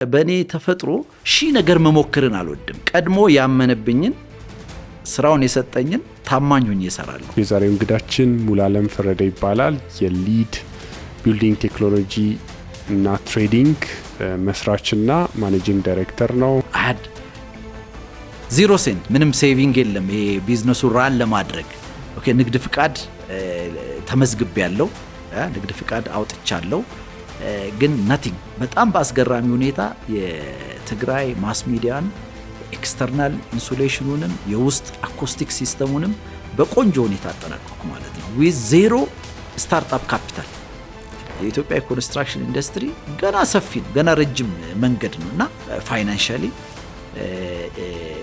በእኔ ተፈጥሮ ነገር መሞክርን አልወድም። ቀድሞ ያመነብኝን ስራውን የሰጠኝን ታማኝ ሆኜ እሰራለሁ። የዛሬው እንግዳችን ሙሉዓለም ፈረደ ይባላል። የሊድ ቢልዲንግ ቴክኖሎጂ እና ትሬዲንግ መስራችና ማኔጂንግ ዳይሬክተር ነው። አድ 0 ሴንት ምንም ሴቪንግ የለም። ይሄ ቢዝነሱ ራን ለማድረግ ኦኬ። ንግድ ፍቃድ ተመዝግቤያለሁ፣ ንግድ ፍቃድ አውጥቻለሁ። ግን ናቲንግ በጣም በአስገራሚ ሁኔታ የትግራይ ማስ ሚዲያን ኤክስተርናል ኢንሱሌሽኑንም የውስጥ አኮስቲክ ሲስተሙንም በቆንጆ ሁኔታ አጠናቀቅኩ ማለት ነው። ዊዝ 0 ስታርትአፕ ካፒታል። የኢትዮጵያ ኮንስትራክሽን ኢንዱስትሪ ገና ሰፊ ነው፣ ገና ረጅም መንገድ ነው እና ፋይናንሻሊ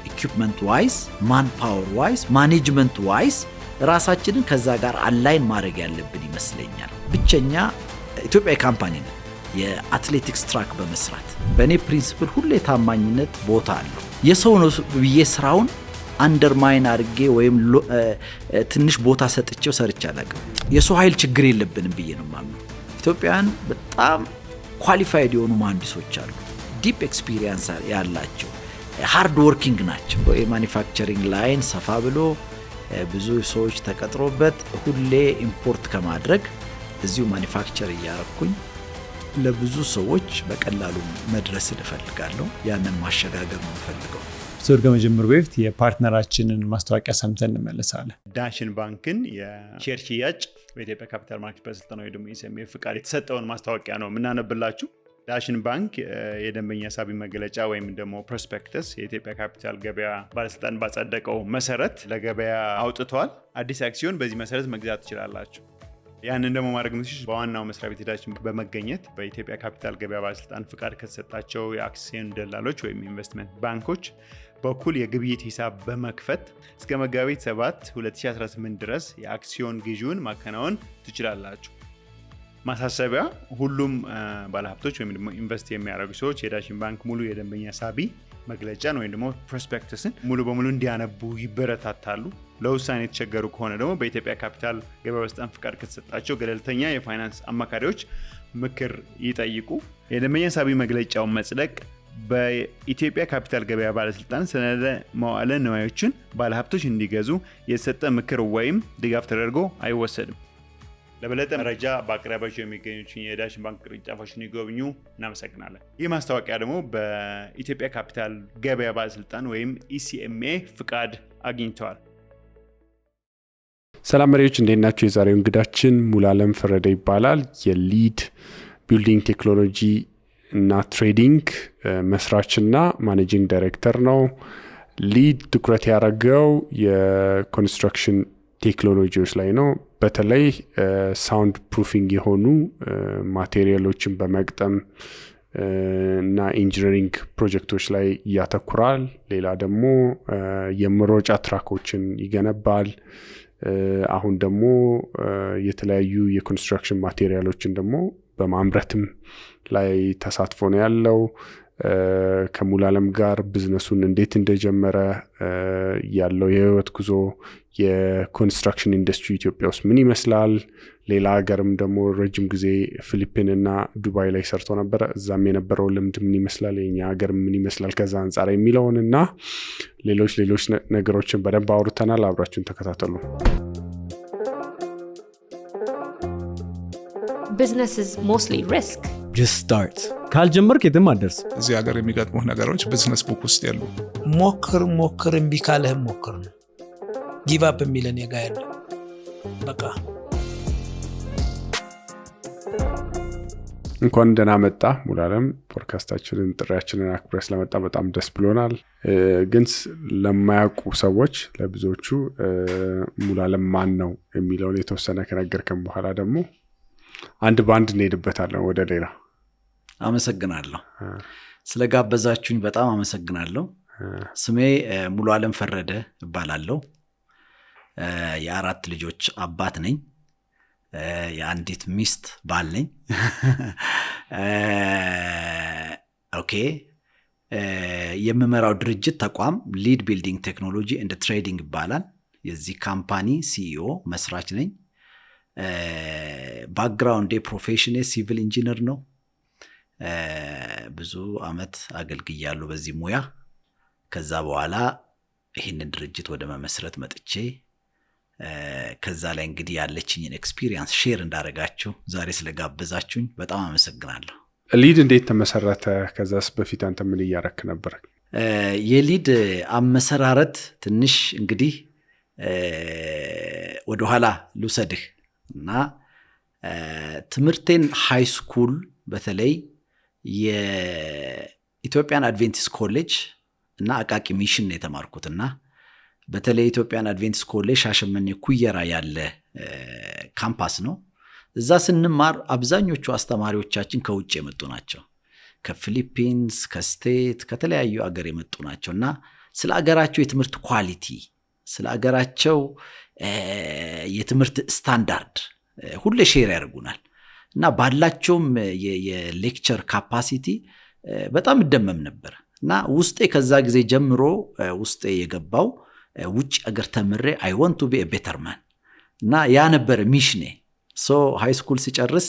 ኢኩፕመንት ዋይዝ፣ ማን ፓወር ዋይዝ፣ ማኔጅመንት ዋይዝ ራሳችንን ከዛ ጋር አላይን ማድረግ ያለብን ይመስለኛል። ብቸኛ ኢትዮጵያ ካምፓኒ ነው የአትሌቲክስ ትራክ በመስራት በእኔ ፕሪንሲፕል ሁሌ ታማኝነት ቦታ አለው። የሰው ነው ብዬ ስራውን አንደርማይን አድርጌ ወይም ትንሽ ቦታ ሰጥቼው ሰርቼ አላውቅም። የሰው ኃይል ችግር የለብንም ብዬ ነው የማምነው። ኢትዮጵያውያን በጣም ኳሊፋይድ የሆኑ መሀንዲሶች አሉ፣ ዲፕ ኤክስፒሪየንስ ያላቸው፣ ሃርድ ወርኪንግ ናቸው። የማኒፋክቸሪንግ ላይን ሰፋ ብሎ ብዙ ሰዎች ተቀጥሮበት ሁሌ ኢምፖርት ከማድረግ እዚሁ ማኒፋክቸር እያረኩኝ ለብዙ ሰዎች በቀላሉ መድረስ እፈልጋለሁ። ያንን ማሸጋገር ነው ፈልገው። ሶር ከመጀመሩ በፊት የፓርትነራችንን ማስታወቂያ ሰምተን እንመለሳለን። ዳሽን ባንክን የሼር ሽያጭ በኢትዮጵያ ካፒታል ማርኬት ባለስልጣን ወይ ደግሞ ኢሲኤምኤ ፍቃድ የተሰጠውን ማስታወቂያ ነው የምናነብላችሁ። ዳሽን ባንክ የደንበኛ ሳቢ መገለጫ ወይም ደግሞ ፕሮስፔክተስ የኢትዮጵያ ካፒታል ገበያ ባለስልጣን ባጸደቀው መሰረት ለገበያ አውጥቷል። አዲስ አክሲዮን በዚህ መሰረት መግዛት ትችላላችሁ። ያንን ደግሞ ማድረግ ምትሽ በዋናው መስሪያ ቤት ሄዳችሁ በመገኘት በኢትዮጵያ ካፒታል ገበያ ባለስልጣን ፍቃድ ከተሰጣቸው የአክሲዮን ደላሎች ወይም ኢንቨስትመንት ባንኮች በኩል የግብይት ሂሳብ በመክፈት እስከ መጋቢት 7 2018 ድረስ የአክሲዮን ግዢውን ማከናወን ትችላላችሁ። ማሳሰቢያ፣ ሁሉም ባለሀብቶች ወይም ደግሞ ኢንቨስት የሚያደርጉ ሰዎች የዳሽን ባንክ ሙሉ የደንበኛ ሳቢ መግለጫን ወይም ደግሞ ፕሮስፔክተስን ሙሉ በሙሉ እንዲያነቡ ይበረታታሉ። ለውሳኔ የተቸገሩ ከሆነ ደግሞ በኢትዮጵያ ካፒታል ገበያ ባለስልጣን ፍቃድ ከተሰጣቸው ገለልተኛ የፋይናንስ አማካሪዎች ምክር ይጠይቁ። የደንበኛ ሳቢ መግለጫውን መጽደቅ በኢትዮጵያ ካፒታል ገበያ ባለስልጣን ሰነደ መዋዕለ ንዋዮችን ባለሀብቶች እንዲገዙ የተሰጠ ምክር ወይም ድጋፍ ተደርጎ አይወሰድም። ለበለጠ መረጃ በአቅራቢያቸው የሚገኙትን የዳሽን ባንክ ቅርንጫፎችን ይጎብኙ። እናመሰግናለን። ይህ ማስታወቂያ ደግሞ በኢትዮጵያ ካፒታል ገበያ ባለስልጣን ወይም ኢሲኤምኤ ፍቃድ አግኝተዋል። ሰላም መሪዎች፣ እንዴት ናችሁ? የዛሬው እንግዳችን ሙሉዓለም ፈረደ ይባላል። የሊድ ቢልዲንግ ቴክኖሎጂ እና ትሬዲንግ መስራችና ማኔጂንግ ዳይሬክተር ነው። ሊድ ትኩረት ያደረገው የኮንስትራክሽን ቴክኖሎጂዎች ላይ ነው። በተለይ ሳውንድ ፕሩፊንግ የሆኑ ማቴሪያሎችን በመግጠም እና ኢንጂነሪንግ ፕሮጀክቶች ላይ ያተኩራል። ሌላ ደግሞ የመሮጫ ትራኮችን ይገነባል። አሁን ደግሞ የተለያዩ የኮንስትራክሽን ማቴሪያሎችን ደግሞ በማምረትም ላይ ተሳትፎ ነው ያለው። ከሙሉዓለም ጋር ቢዝነሱን እንዴት እንደጀመረ ያለው የህይወት ጉዞ፣ የኮንስትራክሽን ኢንዱስትሪ ኢትዮጵያ ውስጥ ምን ይመስላል፣ ሌላ ሀገርም ደግሞ ረጅም ጊዜ ፊሊፒን እና ዱባይ ላይ ሰርቶ ነበር፣ እዛም የነበረው ልምድ ምን ይመስላል፣ የኛ ሀገር ምን ይመስላል ከዛ አንጻር የሚለውን እና ሌሎች ነገሮችን በደንብ አውርተናል። አብራችሁን ተከታተሉ። Business is mostly risk. Just start. ካልጀመርክ የትም አትደርስ። እዚህ ሀገር የሚገጥሙህ ነገሮች ቢዝነስ ቡክ ውስጥ ያሉ። ሞክር እምቢ ካለህም ሞክር ነው። ጊቭ አፕ የሚለን የጋ ያለ በቃ። እንኳን ደህና መጣ ሙሉዓለም። ፖድካስታችንን ጥሪያችንን አክብረህ ስለመጣ በጣም ደስ ብሎናል። ግን ለማያውቁ ሰዎች ለብዙዎቹ ሙሉዓለም ማን ነው የሚለውን የተወሰነ ከነገርከን በኋላ ደግሞ አንድ ባንድ እንሄድበታለን ወደ ሌላ። አመሰግናለሁ ስለጋበዛችሁኝ፣ በጣም አመሰግናለሁ። ስሜ ሙሉዓለም ፈረደ እባላለሁ። የአራት ልጆች አባት ነኝ። የአንዲት ሚስት ባል ነኝ። ኦኬ። የምመራው ድርጅት ተቋም ሊድ ቢልዲንግ ቴክኖሎጂ ኤንድ ትሬዲንግ ይባላል። የዚህ ካምፓኒ ሲኢኦ መስራች ነኝ። ባክግራውንድ ፕሮፌሽን ሲቪል ኢንጂነር ነው። ብዙ አመት አገልግያለሁ በዚህ ሙያ። ከዛ በኋላ ይህንን ድርጅት ወደ መመስረት መጥቼ ከዛ ላይ እንግዲህ ያለችኝን ኤክስፒሪየንስ ሼር እንዳደረጋችሁ ዛሬ ስለጋበዛችሁኝ በጣም አመሰግናለሁ። ሊድ እንዴት ተመሰረተ? ከዛስ በፊት አንተ ምን እያረክ ነበር? የሊድ አመሰራረት ትንሽ እንግዲህ ወደኋላ ልውሰድህ እና ትምህርቴን ሃይ ስኩል በተለይ የኢትዮጵያን አድቬንቲስት ኮሌጅ እና አቃቂ ሚሽን የተማርኩትና በተለይ ኢትዮጵያን አድቬንቲስት ኮሌጅ ሻሸመኔ ኩየራ ያለ ካምፓስ ነው። እዛ ስንማር አብዛኞቹ አስተማሪዎቻችን ከውጭ የመጡ ናቸው። ከፊሊፒንስ፣ ከስቴት፣ ከተለያዩ አገር የመጡ ናቸው እና ስለ አገራቸው የትምህርት ኳሊቲ፣ ስለ አገራቸው የትምህርት ስታንዳርድ ሁሌ ሼር ያደርጉናል እና ባላቸውም የሌክቸር ካፓሲቲ በጣም እደመም ነበር እና ውስጤ ከዛ ጊዜ ጀምሮ ውስጤ የገባው ውጭ አገር ተምሬ አይ ዋንት ቱ ቢ ኤ ቤተር ማን እና ያ ነበር ሚሽኔ። ሶ ሃይ ስኩል ሲጨርስ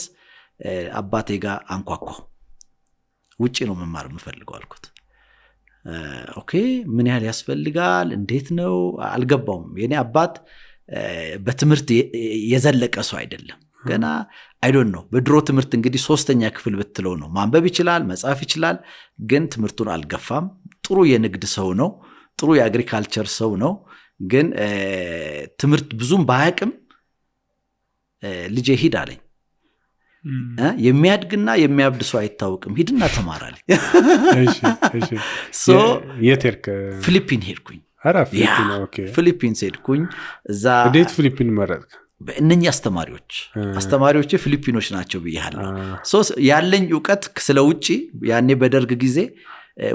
አባቴ ጋር አንኳኳሁ። ውጭ ነው መማር የምፈልገው አልኩት። ኦኬ ምን ያህል ያስፈልጋል እንዴት ነው አልገባውም። የኔ አባት በትምህርት የዘለቀ ሰው አይደለም። ገና አይ ዶንት ኖ በድሮ ትምህርት እንግዲህ 3ኛ ክፍል ብትለው ነው ማንበብ ይችላል መጻፍ ይችላል፣ ግን ትምህርቱን አልገፋም። ጥሩ የንግድ ሰው ነው፣ ጥሩ የአግሪካልቸር ሰው ነው። ግን ትምህርት ብዙም ባያቅም ልጄ ሂድ አለኝ። የሚያድግና የሚያብድ ሰው አይታወቅም፣ ሂድና ተማራለኝ። የት ሄድክ? ፊሊፒን ሄድኩኝ። ፊሊፒንስ ሄድኩኝ። እዛ እንዴት ፊሊፒን መረጥክ? እነኚህ አስተማሪዎች ፊሊፒኖች ናቸው ብያለሁ። ያለኝ እውቀት ስለ ውጪ ያኔ በደርግ ጊዜ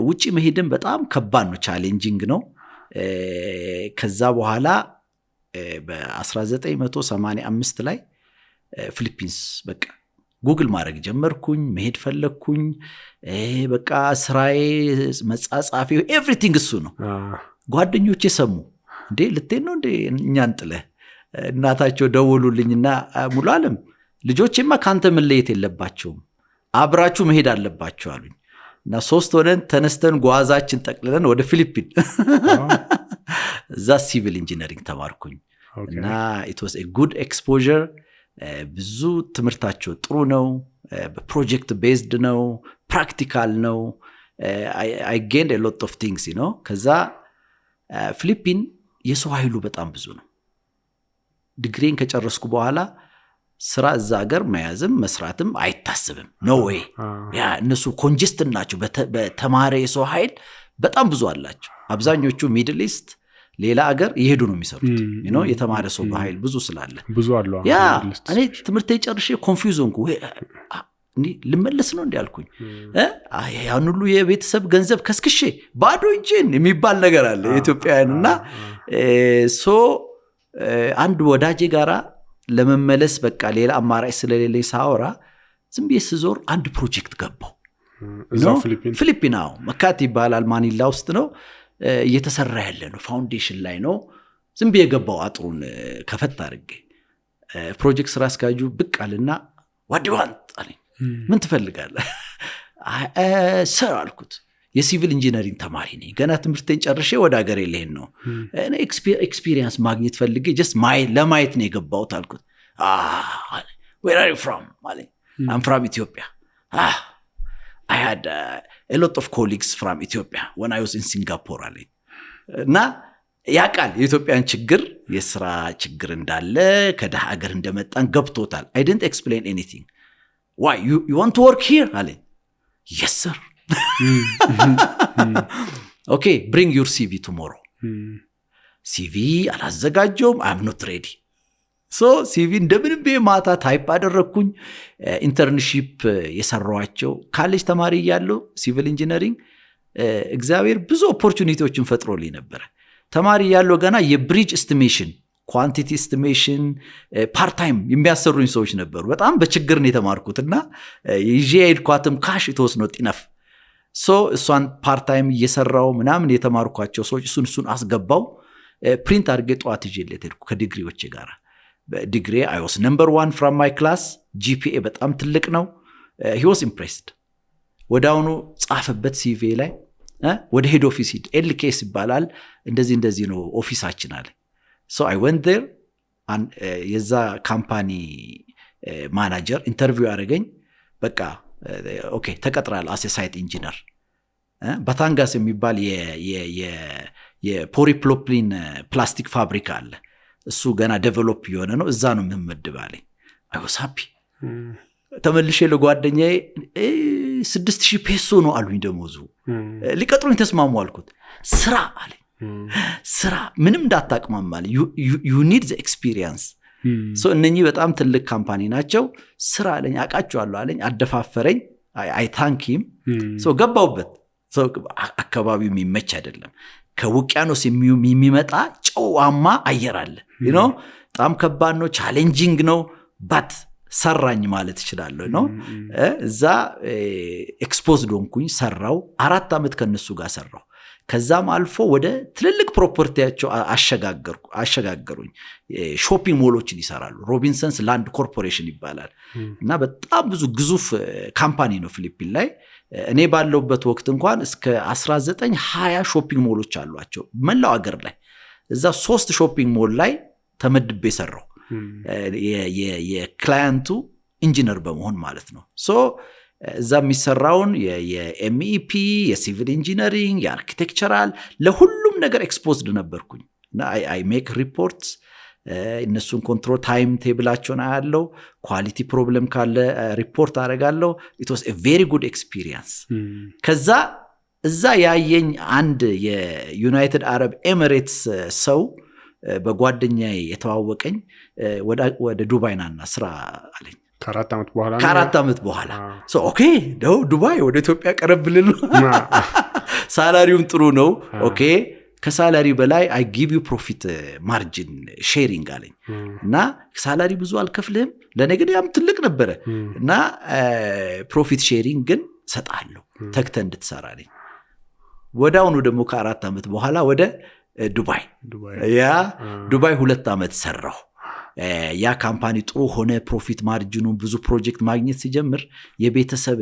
ውጪ መሄድም በጣም ከባድ ነው፣ ቻሌንጂንግ ነው። ከዛ በኋላ በ1985 ላይ ፊሊፒንስ በቃ ጉግል ማድረግ ጀመርኩኝ፣ መሄድ ፈለግኩኝ። በቃ ስራዬ መጻጻፊ ኤቭሪቲንግ እሱ ነው። ጓደኞቼ ሰሙ፣ እንዴ ልትሄድ ነው እንዴ እኛን ጥለህ? እናታቸው ደወሉልኝና ሙሉ ዓለም ልጆቼማ ካንተ መለየት የለባቸውም አብራችሁ መሄድ አለባችሁ አሉኝ እና 3 ሆነን ተነስተን ጓዛችን ጠቅልለን ወደ ፊሊፒን እዛ ሲቪል ኢንጂነሪንግ ተማርኩኝ እና it was a good exposure። ብዙ ትምህርታቸው ጥሩ ነው፣ በፕሮጀክት ቤዝድ ነው፣ ፕራክቲካል ነው። I gained a lot of things, you know። ከዛ ፊሊፒን የሰው ኃይሉ በጣም ብዙ ነው። ዲግሪን ከጨረስኩ በኋላ ስራ እዛ ሀገር መያዝም መስራትም አይታስብም። ኖ ዌይ። ያ እነሱ ኮንጀስትድ ናቸው። በተማረ የሰው ኃይል በጣም ብዙ አላቸው። አብዛኞቹ ሚድል ኢስት ሌላ ሀገር ይሄዱ ነው የሚሰሩት። የተማረ ሰው በኃይል ብዙ ስላለ ብዙ አለው። ያ እኔ ትምህርቴ ጨርሼ ኮንፊውዝ ሆንኩ። ልመለስ ነው እንዲ ያልኩኝ። ያን ሁሉ የቤተሰብ ገንዘብ ከስክሼ ባዶ እጄን የሚባል ነገር አለ የኢትዮጵያውያን እና አንድ ወዳጄ ጋራ ለመመለስ በቃ ሌላ አማራጭ ስለሌለኝ ሳወራ ዝም ብዬ ስዞር አንድ ፕሮጀክት ገባው። ፊሊፒናው መካት ይባላል፣ ማኒላ ውስጥ ነው እየተሰራ ያለ ነው። ፋውንዴሽን ላይ ነው። ዝም ብዬ ገባው። አጥሩን ከፈት አድርጌ ፕሮጀክት ስራ አስኪያጁ ብቅ አለና ዋት ዱ ዩ ዋንት አለኝ። ምን ትፈልጋለህ? ሰር አልኩት። የሲቪል ኢንጂነሪንግ ተማሪ ነኝ፣ ገና ትምህርቴን ጨርሼ ወደ ሀገሬ ልሄድ ነው። እኔ ኤክስፒሪየንስ ማግኘት ፈልጌ ጀስት ለማየት ነው የገባሁት አልኩት። ዌር አር ዩ ፍሮም አለኝ። አም ፍሮም ኢትዮጵያ። I had a lot of colleagues from Ethiopia when I was in Singapore አለኝ። እና ያውቃል የኢትዮጵያን ችግር፣ የስራ ችግር እንዳለ ከደሃ ሀገር እንደመጣን ገብቶታል። I didn't explain anything. Why you want to work here አለኝ። Yes sir. Okay, bring your CV tomorrow. CV አላዘጋጀውም። I'm not ready. CV እንደምንም በማታ ታይፕ አደረኩኝ። ኢንተርንሺፕ የሰራዋቸው ካሌጅ ተማሪ ያለው ሲቪል ኢንጂነሪንግ እግዚአብሔር ብዙ ኦፖርቹኒቲዎችን ፈጥሮልኝ ነበር። ተማሪ ያለው ገና የብሪጅ ኤስቲሜሽን፣ ኳንቲቲ ኤስቲሜሽን ፓርት ታይም የሚያሰሩኝ ሰዎች ነበሩ። በጣም በችግር ነው የተማርኩትና ይዤ ሄድኳትም ካሽ የተወስኖ ጢነፍ እሷን ፓርት ታይም እየሰራው ምናምን የተማርኳቸው ሰዎች እሱን አስገባው። ፕሪንት አድርጌ ጠዋት ይዤለት ሄድኩ ከዲግሪዎቼ ጋር። በዲግሪ I was number 1 from my class. GPA በጣም ትልቅ ነው። He was impressed ወዳውኑ ጻፈበት ሲቪ ላይ ወደ ሄድ ኦፊስ ሂድ ኤልኬስ ይባላል እንደዚህ ነው ኦፊሳችን አለ so I went there and የዛ ካምፓኒ ማናጀር ኢንተርቪው አደረገኝ በቃ ኦኬ ተቀጥራል አስ ሳይት ኢንጂነር ባታንጋስ የሚባል የፖሊፕሮፒሊን ፕላስቲክ ፋብሪካ አለ እሱ ገና ዴቨሎፕ የሆነ ነው እዛ ነው የምመድባለኝ I was happy ተመልሼ ለጓደኛዬ 6000 ፔሶ ነው አሉኝ ደሞዙ ሊቀጥሩኝ ተስማሙ አልኩት ስራ አለኝ ስራ ምንም እንዳታቅማማል you need the experience so እነኚህ በጣም ትልቅ ካምፓኒ ናቸው ስራ አለኝ አቃቸዋለሁ አለኝ አደፋፈረኝ I thank him so ገባውበት so አካባቢው የሚመች አይደለም ከውቅያኖስ የሚመጣ ጨዋማ አየር አለ you know በጣም ከባድ ነው ቻሌንጂንግ ነው but ሰራኝ ማለት ይችላል ነው እዛ ኤክስፖዝድ ሆንኩኝ ሰራው 4 አመት ከነሱ ጋር ሰራው ከዛም አልፎ ወደ ትልልቅ ፕሮፐርቲያቸው አሸጋገሩኝ ሾፒንግ ሞሎችን ይሰራሉ ሮቢንሰንስ ላንድ ኮርፖሬሽን ይባላል እና በጣም ብዙ ግዙፍ ካምፓኒ ነው ፊሊፒን ላይ እኔ ባለውበት ወቅት እንኳን እስከ 1920 ሾፒንግ ሞሎች አሏቸው መላው ሀገር ላይ እዛ 3 ሾፒንግ ሞል ላይ ተመድቤ ሰራው የክላይንቱ ኢንጂነር በመሆን ማለት ነው ሶ እዛ የሚሰራውን የኤምኢፒ የሲቪል ኢንጂነሪንግ የአርኪቴክቸራል ለሁሉም ነገር ኤክስፖዝድ ነበርኩኝ እና አይ ሜክ ሪፖርትስ እነሱን ኮንትሮል ታይም ቴብላቸውን አያለው ኳሊቲ ፕሮብለም ካለ ሪፖርት አደርጋለሁ it was a very good experience ከዛ እዛ ያየኝ አንድ የዩናይትድ አረብ ኤሚሬትስ ሰው በጓደኛዬ የተዋወቀኝ ወደ ዱባይ ናና ስራ አለኝ ከአራት ዓመት በኋላ so okay ነው ዱባይ ወደ ኢትዮጵያ ቀረብልን ሳላሪውም ጥሩ ነው okay ከሳላሪ በላይ I give you profit margin sharing አለኝ እና ሳላሪ ብዙ አልከፍልህም ለነገዲያም ትልቅ ነበር እና ፕሮፊት ሼሪንግ ግን ሰጣለሁ ተክተ እንድትሰራልኝ ወዳውኑ ደግሞ ከ4 ዓመት በኋላ ወደ ዱባይ 2 ዓመት ሰራሁ ያ ካምፓኒ ጥሩ ሆነ ፕሮፊት ማርጂኑ ብዙ ፕሮጀክት ማግኘት ሲጀምር የቤተሰብ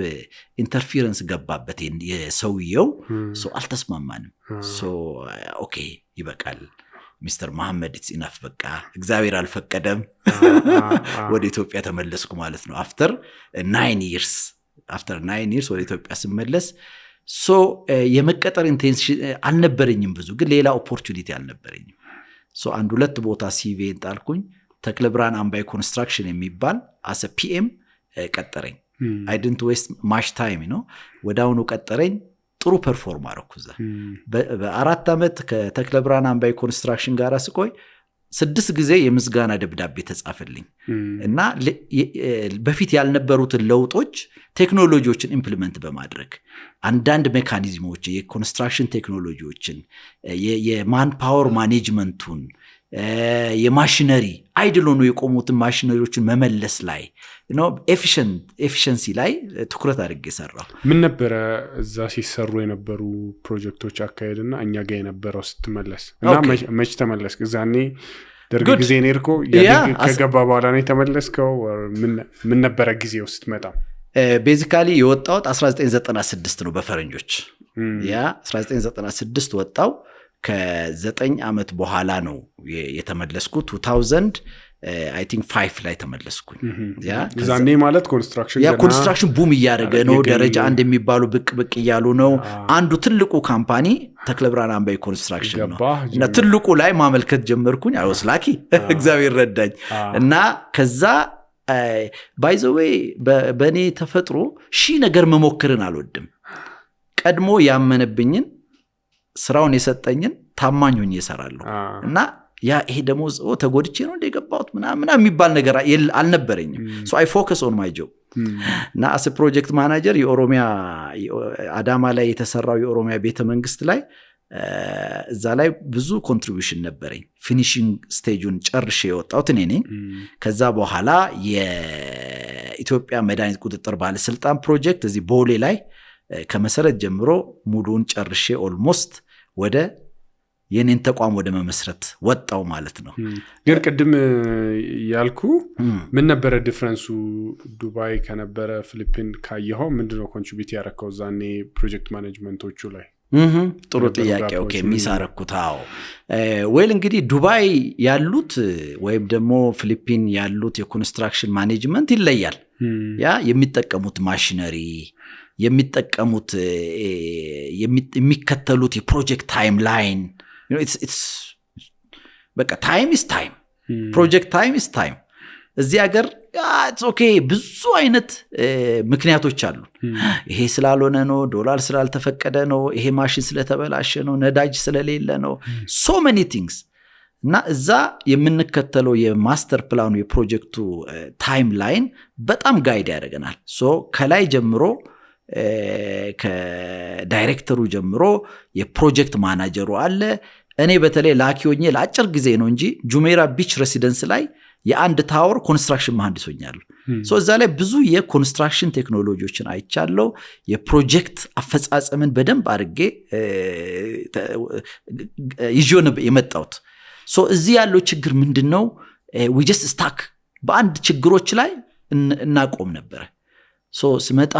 ኢንተርፌረንስ ገባበት የሰውየው ሶ አልተስማማንም ሶ ኦኬ ይበቃል ሚስተር መሐመድ ኢትስ ኢናፍ በቃ እግዚአብሔር አልፈቀደም ወደ ኢትዮጵያ ተመለስኩ ማለት ነው after 9 years ወደ ኢትዮጵያ ስመለስ ሶ የመቀጠር ኢንቴንሽን አልነበረኝም ብዙ ግን ሌላ ኦፖርቹኒቲ አልነበረኝም ሶ አንድ ሁለት ቦታ ሲቪ እንጣልኩኝ ተክለብራን አምባይ ኮንስትራክሽን የሚባል as a PM ቀጠረኝ I didn't waste much time ወዳውኑ ቀጠረኝ ጥሩ ፐርፎርም አረኩዛ በ4 አመት ከተክለብራን አምባይ ኮንስትራክሽን ጋር ስቆይ 6 ጊዜ የምስጋና ደብዳቤ ተጻፈልኝ እና በፊት ያልነበሩትን ለውጦች ቴክኖሎጂዎችን ኢምፕሊመንት በማድረግ አንዳንድ ሜካኒዝሞች የኮንስትራክሽን ቴክኖሎጂዎችን የማን ፓወር ማኔጅመንቱን የማሽነሪ አይድል ሆኖ የቆሙትን ማሽነሪዎችን መመለስ ላይ ኤፊሽንሲ ላይ ትኩረት አድርጌ ሰራው ምን ነበር እዛ ሲሰሩ የነበሩ ፕሮጀክቶች አካሄድና እኛ ጋር የነበረው ስትመለስ እና መች ተመለስክ እዛኔ ደርግ ጊዜ ነርኮ ከገባ በኋላ ነው ተመለስከው ምን ነበር ጊዜው ስትመጣ ቤዚካሊ የወጣው 1996 ነው በፈረንጆች ያ 1996 ወጣው ከ9 አመት በኋላ ነው የተመለስኩት 2000 I think 5 ላይ ተመለስኩኝ ያ ዛኔ ማለት ኮንስትራክሽን ቡም እያደረገ ነው ደረጃ አንድ የሚባሉ ብቅ እያሉ ነው አንዱ ትልቁ ካምፓኒ ተክለብራን አምባይ ኮንስትራክሽን ነው እና ትልቁ ላይ ማመልከት ጀመርኩኝ I was lucky እግዚአብሔር ረዳኝ እና ከዛ by the way በኔ ተፈጥሮ ነገር መሞከርን አልወድም ቀድሞ ያመነብኝን ስራውን የሰጠኝን ታማኝ ሆኜ እሰራለሁ እና ያ ይሄ ደሞዝ ተጎድቼ ነው እንደገባሁት ምናምን የሚባል ነገር አልነበረኝም so I focus on my job እና as a project manager የኦሮሚያ አዳማ ላይ የተሰራው የኦሮሚያ ቤተ መንግስት ላይ እዛ ላይ ብዙ ኮንትሪቢዩሽን ነበረኝ ፊኒሺንግ ስቴጁን ጨርሼ የወጣሁት እኔ ነኝ ከዛ በኋላ የኢትዮጵያ መድኃኒት ቁጥጥር ባለስልጣን ፕሮጀክት እዚህ ቦሌ ላይ ከመሰረት ጀምሮ ሙሉን ጨርሼ ኦልሞስት ወደ የኔን ተቋም ወደ መመስረት ወጣው ማለት ነው። ግን ቅድም ያልኩ ምን ነበረ ዲፍረንሱ ዱባይ ከነበረ ፊሊፒን ካየኸው ምንድነው ኮንትሪቢዩት ያደረከው ዛኔ ፕሮጀክት ማኔጅመንቶቹ ላይ? ጥሩ ጥያቄ። ኦኬ ሚሳረኩት አዎ ወይል እንግዲህ ዱባይ ያሉት ወይም ደግሞ ፊሊፒን ያሉት የኮንስትራክሽን ማኔጅመንት ይለያል። ያ የሚጠቀሙት ማሽነሪ የሚጠቀሙት የሚከተሉት የፕሮጀክት ታይም ላይን በቃ ታይም ኢዝ ታይም ፕሮጀክት ታይም ኢዝ ታይም። እዚህ ሀገር ኢትስ ኦኬ ብዙ አይነት ምክንያቶች አሉ። ይሄ ስላልሆነ ነው፣ ዶላር ስላልተፈቀደ ነው፣ ይሄ ማሽን ስለተበላሸ ነው፣ ነዳጅ ስለሌለ ነው፣ ሶ መኒ ቲንግስ እና እዛ የምንከተለው የማስተር ፕላኑ የፕሮጀክቱ ታይም ላይን በጣም ጋይድ ያደርገናል። ሶ ከላይ ጀምሮ ከዳይሬክተሩ ጀምሮ የፕሮጀክት ማናጀሩ አለ። እኔ በተለይ ላኪዮኜ ለአጭር ጊዜ ነው እንጂ ጁሜራ ቢች ሬሲደንስ ላይ የአንድ ታወር ኮንስትራክሽን መሐንዲስ ሆኛለሁ። ሶ እዛ ላይ ብዙ የኮንስትራክሽን ቴክኖሎጂዎችን አይቻለሁ። የፕሮጀክት አፈጻጸምን በደንብ አድርጌ ይዤው የመጣሁት። ሶ እዚህ ያለው ችግር ምንድነው? we just stuck በአንድ ችግሮች ላይ እናቆም ነበረ። ሶ ስመጣ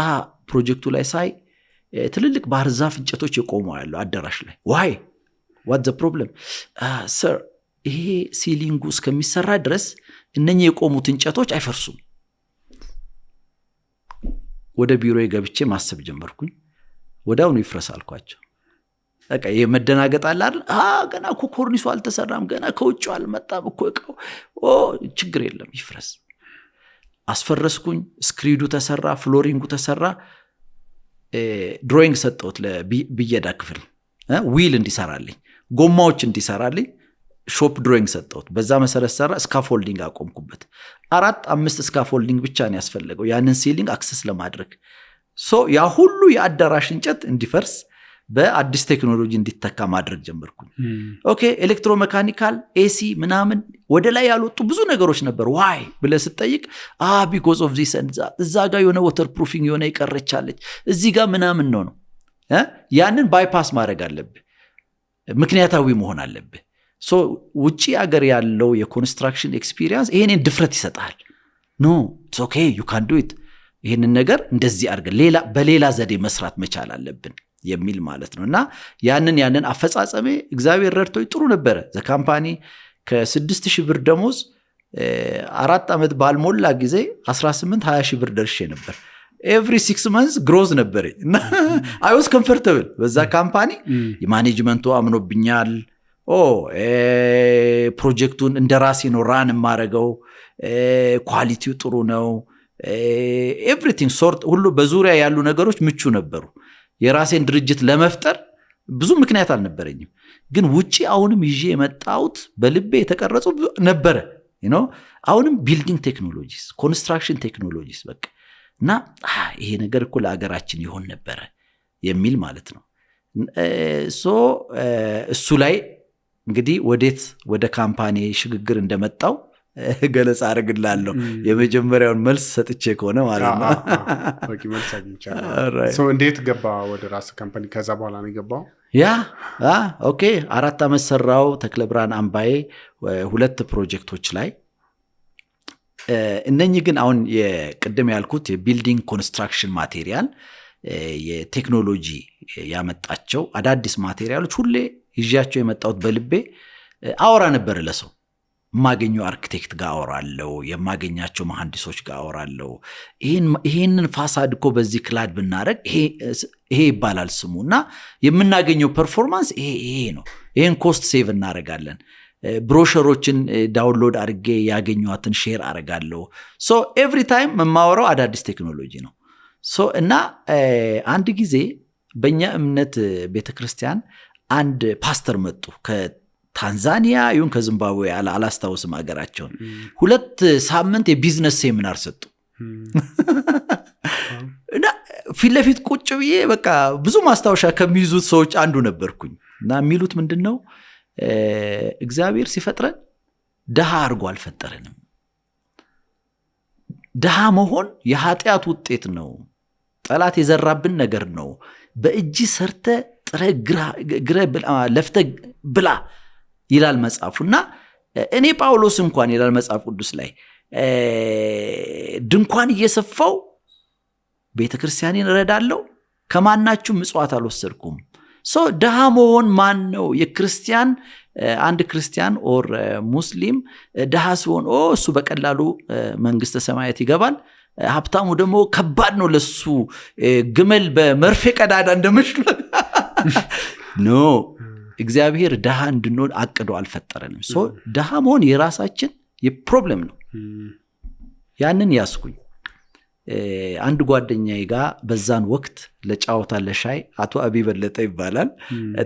ፕሮጀክቱ ላይ ሳይ ትልልቅ ባህር ዛፍ እንጨቶች የቆሙ ያለው አዳራሽ ላይ why what the problem sir ይሄ ሲሊንጉ እስከሚሰራ ድረስ እነኚህ የቆሙት እንጨቶች አይፈርሱም። ወደ ቢሮዬ ገብቼ ማሰብ ጀመርኩኝ። ወዲያውኑ ይፍረስ አልኳቸው። በቃ የመደናገጥ አለ አይደል? ገና እኮ ኮርኒሱ አልተሰራም፣ ገና ከውጭው አልመጣም እኮ እቃው። ችግር የለም ይፍረስ። አስፈረስኩኝ። ስክሪዱ ተሰራ፣ ፍሎሪንጉ ተሰራ። ድሮይንግ ሰጠሁት ለብየዳ ክፍል ዊል እንዲሰራልኝ፣ ጎማዎች እንዲሰራልኝ ሾፕ ድሮይንግ ሰጠሁት። በዛ መሰረት ሰራ። ስካፎልዲንግ አቆምኩበት። 4-5 ስካፎልዲንግ ብቻ ነው ያስፈልገው ያንን ሲሊንግ አክሰስ ለማድረግ። ሶ ያ ሁሉ የአዳራሽ እንጨት እንዲፈርስ በአዲስ ቴክኖሎጂ እንዲተካ ማድረግ ጀመርኩኝ። ኦኬ ኤሌክትሮሜካኒካል ኤሲ ምናምን ወደ ላይ ያልወጡ ብዙ ነገሮች ነበር። ዋይ ብለህ ስትጠይቅ ቢኮዝ ኦፍ ዚስ እዛ ጋር የሆነ ወተር ፕሩፊንግ የሆነ ይቀረቻለች እዚህ ጋር ምናምን ነው። ያንን ባይፓስ ማድረግ አለብህ፣ ምክንያታዊ መሆን አለብህ። ሶ ውጪ ሀገር ያለው የኮንስትራክሽን ኤክስፒሪየንስ ይሄንን ድፍረት ይሰጣል። ኖ ኢትስ ኦኬ ዩ ካን ዱ ኢት፣ ይሄንን ነገር እንደዚህ አድርገን በሌላ ዘዴ መስራት መቻል አለብን የሚል ማለት ነው። እና ያንን አፈጻጸሜ እግዚአብሔር ረድቶኝ ጥሩ ነበረ። ዘ ካምፓኒ ከ6,000 ብር ደሞዝ 4 ዓመት ባልሞላ ጊዜ 18-20 ሺህ ብር ደርሼ ነበር። ኤቭሪ 6 months ግሮዝ ነበር እና አይ ዋዝ ኮምፎርታብል በዛ ካምፓኒ። የማኔጅመንቱ አምኖብኛል። ፕሮጀክቱን እንደራሴ ነው ራን የማደርገው፣ ኳሊቲው ጥሩ ነው፣ ኤቭሪቲንግ ሶርት ሁሉ በዙሪያ ያሉ ነገሮች ምቹ ነበሩ። የራሴን ድርጅት ለመፍጠር ብዙ ምክንያት አልነበረኝም። ግን ውጪ አሁንም ይዤ የመጣሁት በልቤ የተቀረጹ ነበረ አሁንም ቢልዲንግ ቴክኖሎጂስ፣ ኮንስትራክሽን ቴክኖሎጂስ በቃ እና ይሄ ነገር እኮ ለሀገራችን ይሆን ነበረ የሚል ማለት ነው። ሶ እሱ ላይ እንግዲህ ወደ ካምፓኒ ሽግግር እንደመጣው ገለጻ አድርግላለሁ። የመጀመሪያውን መልስ ሰጥቼ ከሆነ ማለት ነው። በቂ መልስ አግኝቻለሁ። ሶ እንዴት ገባ ወደ ራስ ካምፓኒ? ከዛ በኋላ ነው የገባው? ኦኬ 4 ዓመት ሰራው። ተክለ ብርሃን አምባዬ 2 ፕሮጀክቶች ላይ እነኚህ ግን አሁን የቅድም ያልኩት የቢልዲንግ ኮንስትራክሽን ማቴሪያል የቴክኖሎጂ ያመጣቸው አዳዲስ ማቴሪያሎች ሁሌ ይዣቸው የመጣሁት በልቤ አወራ ነበር ለሰው። የማገኘው አርኪቴክት ጋር አወራለሁ፣ የማገኛቸው መሐንዲሶች ጋር አወራለሁ። ይሄንን ፋሳድ እኮ በዚህ ክላድ ብናረግ ይሄ ይባላል ስሙ እና የምናገኘው ፐርፎርማንስ ይሄ ነው፣ ይሄን ኮስት ሴቭ እናረጋለን። ብሮሸሮችን ዳውንሎድ አድርጌ ያገኘዋትን ሼር አረጋለሁ። ሶ ኤቭሪ ታይም የማወራው አዳዲስ ቴክኖሎጂ ነው። ሶ እና አንድ ጊዜ በእኛ እምነት ቤተክርስቲያን አንድ ፓስተር መጡ ከታንዛኒያ ይሁን ከዚምባብዌ አላስታውስም ሀገራቸውን። 2 ሳምንት የቢዝነስ ሴሚናር ሰጡ እና ፊት ለፊት ቁጭ ብዬ በቃ ብዙ ማስታወሻ ከሚይዙት ሰዎች አንዱ ነበርኩኝ። እና የሚሉት ምንድነው እግዚአብሔር ሲፈጥረን ድሃ አድርጎ አልፈጠረንም። ድሃ መሆን የኃጢአት ውጤት ነው፣ ጠላት የዘራብን ነገር ነው። በእጅ ሰርተ ጥረ ግረ ለፍተ ብላ ይላል መጽሐፉና እኔ ጳውሎስ እንኳን ይላል መጽሐፍ ቅዱስ ላይ ድንኳን እየሰፋው ቤተክርስቲያንን እረዳለሁ ከማናችሁ ምጽዋት አልወሰድኩም። ድሃ መሆን ማን ነው? የክርስቲያን አንድ ክርስቲያን ኦር ሙስሊም ድሃ ሲሆን እሱ በቀላሉ መንግስተ ሰማያት ይገባል፣ ሀብታሙ ደግሞ ከባድ ነው ለሱ ግመል በመርፌ ቀዳዳ እንደምሽል ኖ እግዚአብሔር ድሃ እንድንሆን አቅዶ አልፈጠረንም። ድሃ መሆን የራሳችን የፕሮብለም ነው። ያንን ያስኩኝ አንድ ጓደኛዬ ጋር በዛን ወቅት ለጫወታ ለሻይ አቶ አቢ በለጠ ይባላል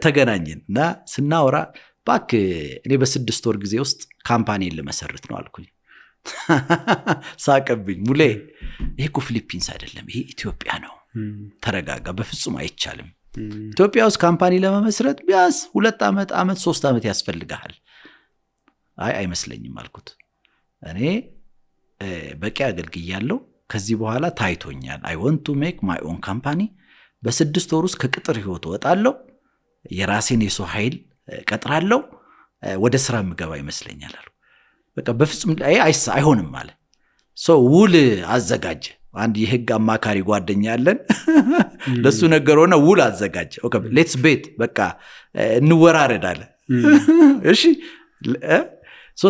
ተገናኘን እና ስናወራ እባክህ እኔ በ6 ወር ጊዜ ውስጥ ካምፓኒን ልመሰርት ነው አልኩኝ። ሳቀብኝ። ሙሌ ይሄ እኮ ፊሊፒንስ አይደለም ይሄ ኢትዮጵያ ነው፣ ተረጋጋ፣ በፍጹም አይቻልም። ኢትዮጵያ ውስጥ ካምፓኒ ለመመስረት ቢያንስ 2 ዓመት 3 ዓመት ያስፈልጋል። አይመስለኝም አልኩት። እኔ በቂ አገልግያለሁ፣ ከዚህ በኋላ ታይቶኛል። I want to make my own company። በ6 ወር ውስጥ ከቅጥር ህይወት ወጣለሁ፣ የራሴን የሰው ኃይል ቀጥራለሁ፣ ወደ ስራ ምገባ ይመስለኛል አሉ። በቃ በፍጹም አይሆንም አለ። ውል አዘጋጀ። አንድ የህግ አማካሪ ጓደኛ ያለን ለሱ ነገርሆነ ውል አዘጋጀ። ኦኬ ሌትስ ቤት በቃ እንወራረዳለ። እሺ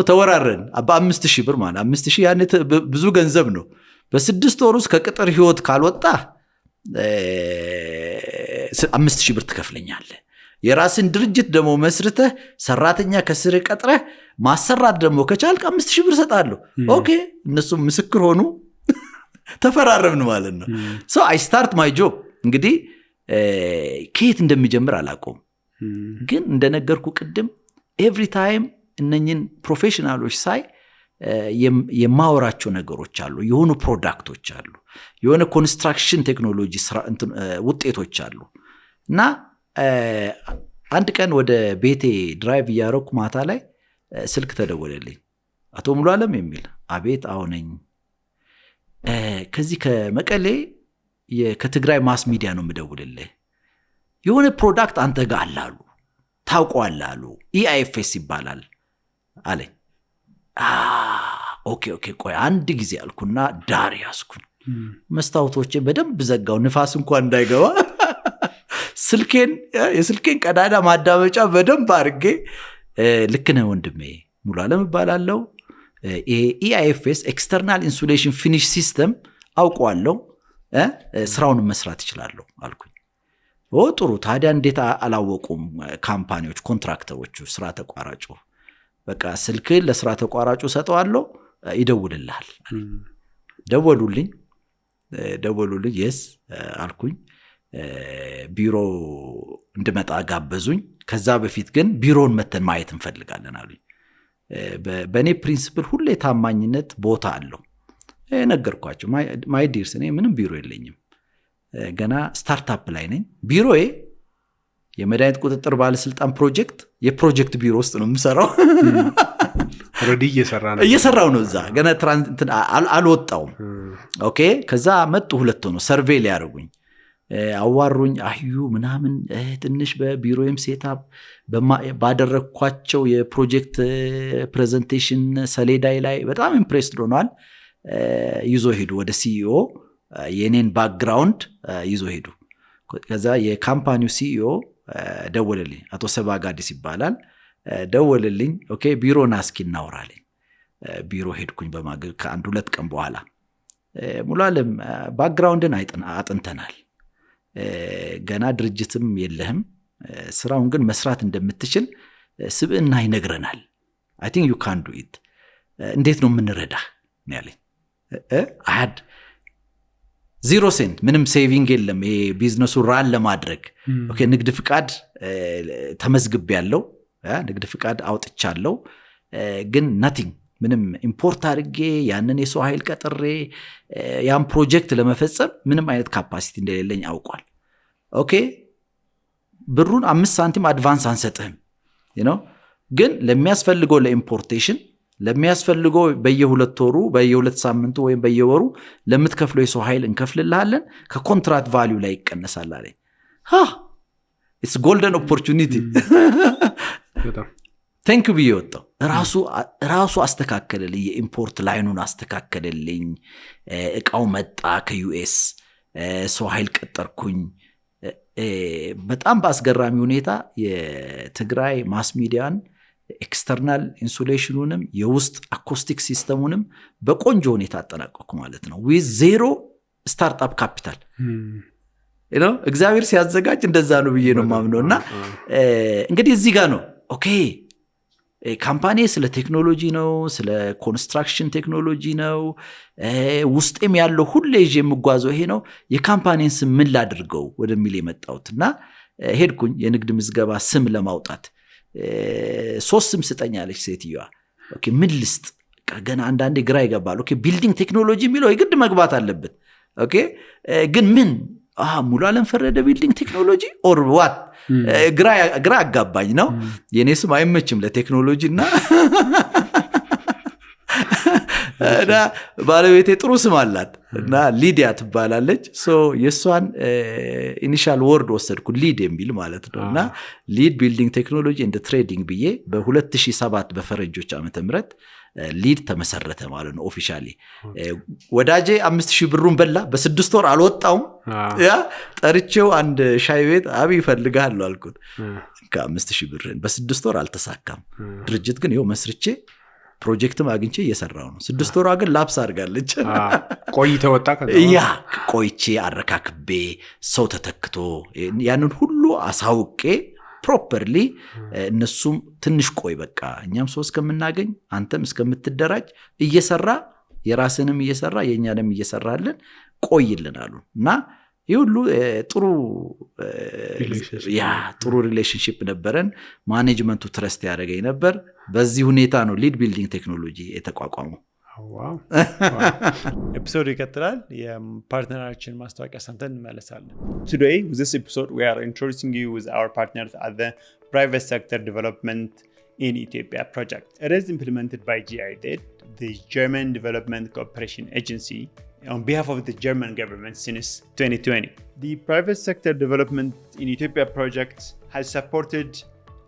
ተወራረን በ5000 ብር ማለት 5000 ያኔ ብዙ ገንዘብ ነው። በ6 ወር ውስጥ ከቅጥር ህይወት ካልወጣ 5000 ብር ትከፍለኛለህ። የራስን ድርጅት ደግሞ መስርተህ ሰራተኛ ከስር ቀጥረህ ማሰራት ደግሞ ከቻልክ 5000 ብር ሰጣለሁ። ኦኬ እነሱም ምስክር ሆኑ፣ ተፈራረምን ማለት ነው። I start my job። እንግዲህ ከየት እንደሚጀምር አላውቅም፣ ግን እንደነገርኩ ቅድም every time እነኝን ፕሮፌሽናሎች ሳይ የማወራቸው ነገሮች አሉ፣ የሆኑ ፕሮዳክቶች አሉ፣ የሆነ ኮንስትራክሽን ቴክኖሎጂ ውጤቶች አሉ። እና አንድ ቀን ወደ ቤቴ ድራይቭ እያረኩ ማታ ላይ ስልክ ተደወለልኝ። አቶ ሙሉ ዓለም የሚል። አቤት አሁነኝ። ከዚህ ከመቀሌ ከትግራይ ማስ ሚዲያ ነው የምደውልልህ። የሆነ ፕሮዳክት አንተ ጋር አላሉ፣ ታውቀዋለህ አሉ፣ EIFS ይባላል አለኝ። ኦኬ ቆይ አንድ ጊዜ አልኩና ዳር ያስኩኝ። መስታወቶቼ በደንብ ዘጋው፣ ንፋስ እንኳን እንዳይገባ። የስልኬን ቀዳዳ ማዳመጫ በደንብ አድርጌ ልክ ነህ ወንድሜ ሙሉ ዓለም እባላለሁ፣ EIFS ኤክስተርናል ኢንሱሌሽን ፊኒሽ ሲስተም አውቀዋለሁ፣ ስራውን መስራት እችላለሁ አልኩኝ። ጥሩ ታዲያ እንዴት አላወቁም ካምፓኒዎች፣ ኮንትራክተሮቹ፣ ስራ ተቋራጩ? በቃ ስልክ ለስራ ተቋራጩ ሰጠዋለሁ፣ ይደውልልሃል። ደወሉልኝ የስ አልኩኝ። ቢሮ እንድመጣ ጋበዙኝ። ከዛ በፊት ግን ቢሮውን መተን ማየት እንፈልጋለን አሉኝ። በእኔ ፕሪንሲፕል ሁሌ ታማኝነት ቦታ አለው። ነገርኳቸው። ማይ ዲርስ እኔ ምንም ቢሮ የለኝም፣ ገና ስታርታፕ ላይ ነኝ። ቢሮዬ የመድኃኒት ቁጥጥር ባለስልጣን ፕሮጀክት የፕሮጀክት ቢሮ ውስጥ ነው የምሰራው። እየሰራው ነው። እዛ ገና አልወጣውም። ኦኬ ከዛ መጡ 2 ነው ሰርቬይ ሊያደርጉኝ። አዋሩኝ፣ አህዩ ምናምን ትንሽ በቢሮዬም ሴታፕ ባደረግኳቸው የፕሮጀክት ፕሬዘንቴሽን ሰሌዳይ ላይ በጣም ኢምፕሬስድ ሆኗል። ይዞ ሄዱ ወደ ሲኢኦ፣ የኔን ባክግራውንድ ይዞ ሄዱ። ከዛ የካምፓኒው ሲኢኦ ደወለልኝ። አቶ ሰባጋዲስ ይባላል። ደወለልኝ። ኦኬ ቢሮ ና እስኪ እናወራለኝ። ቢሮ ሄድኩኝ። ከ1-2 ቀን በኋላ ሙሉ ዓለም ባክግራውንድን አጥንተናል፣ ገና ድርጅትም የለህም፣ ስራውን ግን መስራት እንደምትችል ስብዕና ይነግረናል። I think you can do it። እንዴት ነው የምንረዳህ ያለኝ። አድ 0 ሴንት ምንም ሴቪንግ የለም ይሄ ቢዝነሱ ራን ለማድረግ። ኦኬ ንግድ ፍቃድ ተመዝግቤያለሁ፣ ንግድ ፍቃድ አውጥቻለሁ፣ ግን ናቲንግ ምንም ኢምፖርት አድርጌ ያንን የሰው ኃይል ቀጥሬ ያን ፕሮጀክት ለመፈጸም ምንም አይነት ካፓሲቲ እንደሌለኝ አውቋል። ኦኬ ብሩን 5 ሳንቲም አድቫንስ አንሰጥህም፣ ግን ለሚያስፈልገው ለኢምፖርቴሽን ለሚያስፈልገው በየ2 ወሩ በየ2 ሳምንቱ ወይም በየወሩ ለምትከፍለው የሰው ኃይል እንከፍልልሃለን፣ ከኮንትራክት ቫልዩ ላይ ይቀነሳል አለኝ። ኢትስ ጎልደን ኦፖርቹኒቲ። ቴንክ ብዬ ወጣው። ራሱ አስተካከለልኝ፣ የኢምፖርት ላይኑን አስተካከለልኝ። እቃው መጣ ከዩኤስ፣ ሰው ኃይል ቀጠርኩኝ። በጣም በአስገራሚ ሁኔታ የትግራይ ማስ ሚዲያን ኤክስተርናል ኢንሱሌሽኑንም የውስጥ አኮስቲክ ሲስተሙንም በቆንጆ ሁኔታ አጠናቀቅኩ ማለት ነው። ዊዝ ዜሮ ስታርታፕ ካፒታል እግዚአብሔር ሲያዘጋጅ እንደዛ ነው ብዬ ነው ማምነው። እና እንግዲህ እዚህ ጋር ነው ኦኬ ካምፓኒ ስለ ቴክኖሎጂ ነው፣ ስለ ኮንስትራክሽን ቴክኖሎጂ ነው ውስጤም ያለው ሁሌ ይዤ የምጓዘው ይሄ ነው። የካምፓኒን ስም ምን ላድርገው ወደሚል የመጣሁት እና ሄድኩኝ የንግድ ምዝገባ ስም ለማውጣት። 3 ስም ስጠኛለች ሴትዮዋ። ኦኬ ምን ልስጥ? ገና አንዳንዴ ግራ ይገባል። ኦኬ ቢልዲንግ ቴክኖሎጂ የሚለው የግድ መግባት አለበት። ኦኬ ግን ምን ሙሉዓለም ፈረደ ቢልዲንግ ቴክኖሎጂ ኦር ዋት? ግራ አጋባኝ ነው። የኔ ስም አይመችም ለቴክኖሎጂ እና ባለቤቴ ጥሩ ስም አላት እና ሊዲያ ትባላለች። የእሷን ኢኒሻል ወርድ ወሰድኩ ሊድ የሚል ማለት ነው። እና ሊድ ቢልዲንግ ቴክኖሎጂ እንደ ትሬዲንግ ብዬ በ2007 በፈረንጆች ዓመተ ምህረት ሊድ ተመሰረተ ማለት ነው ኦፊሻሊ። ወዳጄ 5000 ብሩን በላ። በ6 ወር አልወጣውም። ያ ጠርቼው አንድ ሻይ ቤት አብይ ይፈልጋል አልኩት። ከ5000 ብርን በ6 ወር አልተሳካም። ድርጅት ግን ይኸው መስርቼ ፕሮጀክትም አግኝቼ እየሰራው ነው። 6 ወሯ ግን ላፕስ አድርጋለች። ቆይተህ ወጣ? ያ ቆይቼ አረካክቤ ሰው ተተክቶ ያንን ሁሉ አሳውቄ ፕሮፐርሊ እነሱም ትንሽ ቆይ በቃ እኛም ሰው እስከምናገኝ አንተም እስከምትደራጅ እየሰራ የራስንም እየሰራ የኛንም እየሰራልን ቆይልን አሉ። እና ይህ ሁሉ ጥሩ ሪሌሽንሺፕ ነበረን። ማኔጅመንቱ ትረስት ያደረገኝ ነበር። በዚህ ሁኔታ ነው ሊድ ቢልዲንግ ቴክኖሎጂ የተቋቋመው። ኤፒሶዱ ይቀጥላል። የፓርትነራችን ማስታወቂያ ሰምተን እንመለሳለን። Today with this episode we are introducing you with our partners at the private sector development in Ethiopia project. It is implemented by GIZ, the German Development Cooperation Agency, on behalf of the German government since 2020. The private sector development in Ethiopia project has supported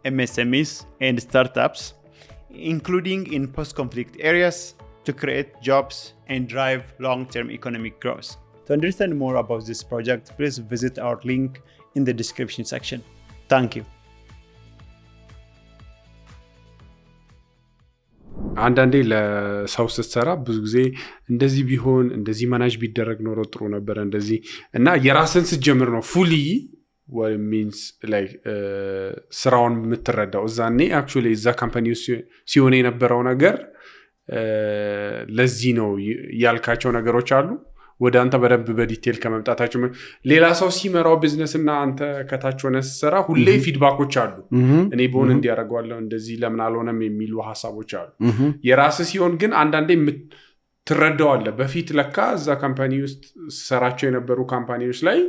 MSMEs and startups, including in post-conflict areas, to create jobs and drive long-term economic growth. To understand more about this project, please visit our link in the description section. Thank you. አንዳንዴ ለሰው ስትሰራ ብዙ ጊዜ እንደዚህ ቢሆን እንደዚህ ማናጅ ቢደረግ ኖሮ ጥሩ ነበር እንደዚህ እና የራስን ስትጀምር ነው ፉሊ ሚንስ ላይ ስራውን የምትረዳው። እዛኔ አክቹዋሊ እዛ ካምፓኒ ሲሆን የነበረው ነገር ለዚህ ነው ያልካቸው ነገሮች አሉ። ወደ አንተ በደንብ በዲቴል ከመምጣታቸው ሌላ ሰው ሲመራው ቢዝነስ እና አንተ ከታች ሆነ ስትሰራ ሁሌ ፊድባኮች አሉ። እኔ በሆነ እንዲያደርገዋለሁ እንደዚህ ለምን አልሆነም የሚሉ ሐሳቦች አሉ። የራስ ሲሆን ግን አንዳንዴ ትረዳዋለህ። በፊት ለካ እዛ ካምፓኒ ውስጥ ሰራቸው የነበሩ ካምፓኒዎች ላይ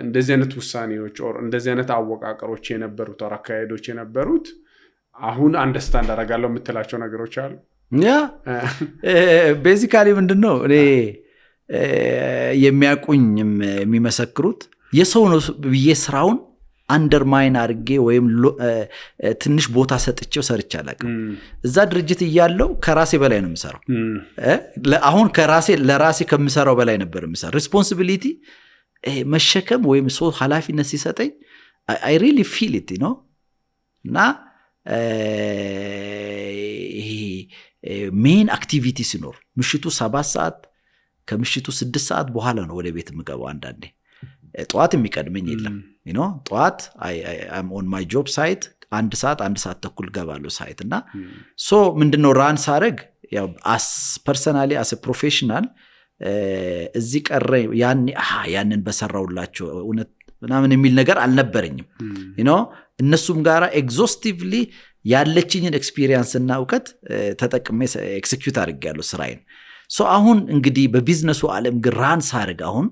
እንደዚህ አይነት ውሳኔዎች ኦር እንደዚህ አይነት አወቃቀሮች የነበሩት ኦር አካሄዶች የነበሩት አሁን አንደርስታንድ አደርጋለሁ የምትላቸው ነገሮች አሉ። ያ ቤዚካሊ ምንድነው እኔ የሚያቁኝም የሚመሰክሩት የሰው ነው ብዬ ስራውን አንደርማይን አድርጌ ወይም ትንሽ ቦታ ሰጥቼው ሰርቼ አላውቅም። እዛ ድርጅት እያለው ከራሴ በላይ ነው የምሰራው። አሁን ለራሴ ከምሰራው በላይ ነበር የምሰራው። ሪስፖንሲቢሊቲ መሸከም ወይም ሰው ኃላፊነት ሲሰጠኝ I really feel it, you know? እና ሜን አክቲቪቲ ሲኖር ምሽቱ 7 ሰዓት ከምሽቱ 6 ሰዓት በኋላ ነው ወደ ቤት የምገባው። አንዳንዴ ጠዋት የሚቀድመኝ የለም ጠዋት I'm on my job site 1 ሰዓት ተኩል ገባለሁ ሳይት እና ሶ ምንድነው ራን ሳረግ ያው as personally as a professional እዚህ ቀረ ያንን በሰራውላቸው እውነት ምናምን የሚል ነገር አልነበረኝም። እነሱም ጋራ ኤግዞስቲቭሊ ያለችኝን ኤክስፒሪየንስ እና ዕውቀት ተጠቅሜ ኤክሲኪዩት አድርጌያለሁ ስራዬን። ሶ አሁን እንግዲህ በቢዝነሱ ዓለም ግራን ሳርግ አሁን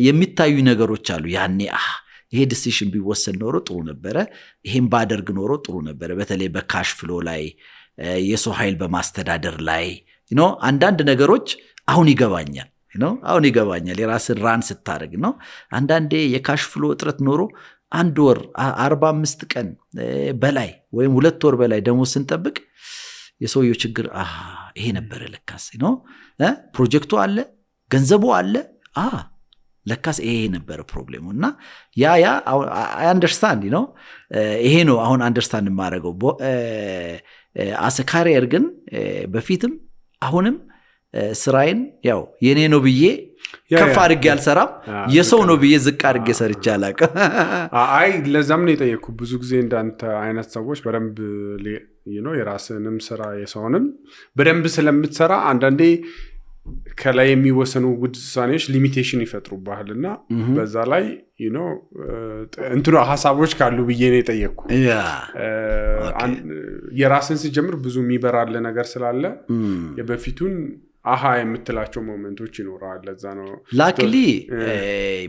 የሚታዩ ነገሮች አሉ። ያኔ ይሄ ዲሲሽን ቢወሰን ኖሮ ጥሩ ነበረ፣ ይሄን ባደርግ ኖሮ ጥሩ ነበረ። በተለይ በካሽ ፍሎ ላይ የሰው ኃይል በማስተዳደር ላይ አንዳንድ ነገሮች አሁን ይገባኛል። አሁን ይገባኛል የራስን ራን ስታደርግ ነው። አንዳንዴ የካሽ ፍሎ እጥረት ኖሮ 1 ወር 45 ቀን በላይ ወይም 2 ወር በላይ ደሞዝ ስንጠብቅ የሰውየው ችግር ይሄ ነበር ለካስ ነው ፕሮጀክቱ አለ ገንዘቡ አለ ለካስ ይሄ ነበር ፕሮብሌሙ እና ያ አይ አንደርስታንድ ነው ይሄ ነው አሁን አንደርስታንድ ማድረገው አሰ ካሪየር ግን በፊትም አሁንም ስራዬን ያው የኔ ነው ብዬ ከፍ አድርጌ አልሰራም የሰው ነው ብዬ ዝቅ አድርጌ ሰርቼ አላውቅም አይ ለዛም ነው የጠየኩ ብዙ ጊዜ እንዳንተ አይነት ሰዎች በደንብ የራስንም ስራ የሰውንም በደንብ ስለምትሰራ አንዳንዴ ከላይ የሚወሰኑ ውሳኔዎች ሊሚቴሽን ይፈጥሩባልና በዛ ላይ እንትኑ ሐሳቦች ካሉ ብዬ ነው የጠየቅኩ የራስን ሲጀምር ብዙ የሚበራል ነገር ስላለ የበፊቱን የምትላቸው ሞመንቶች ይኖራል ለዛ ነው ላክሊ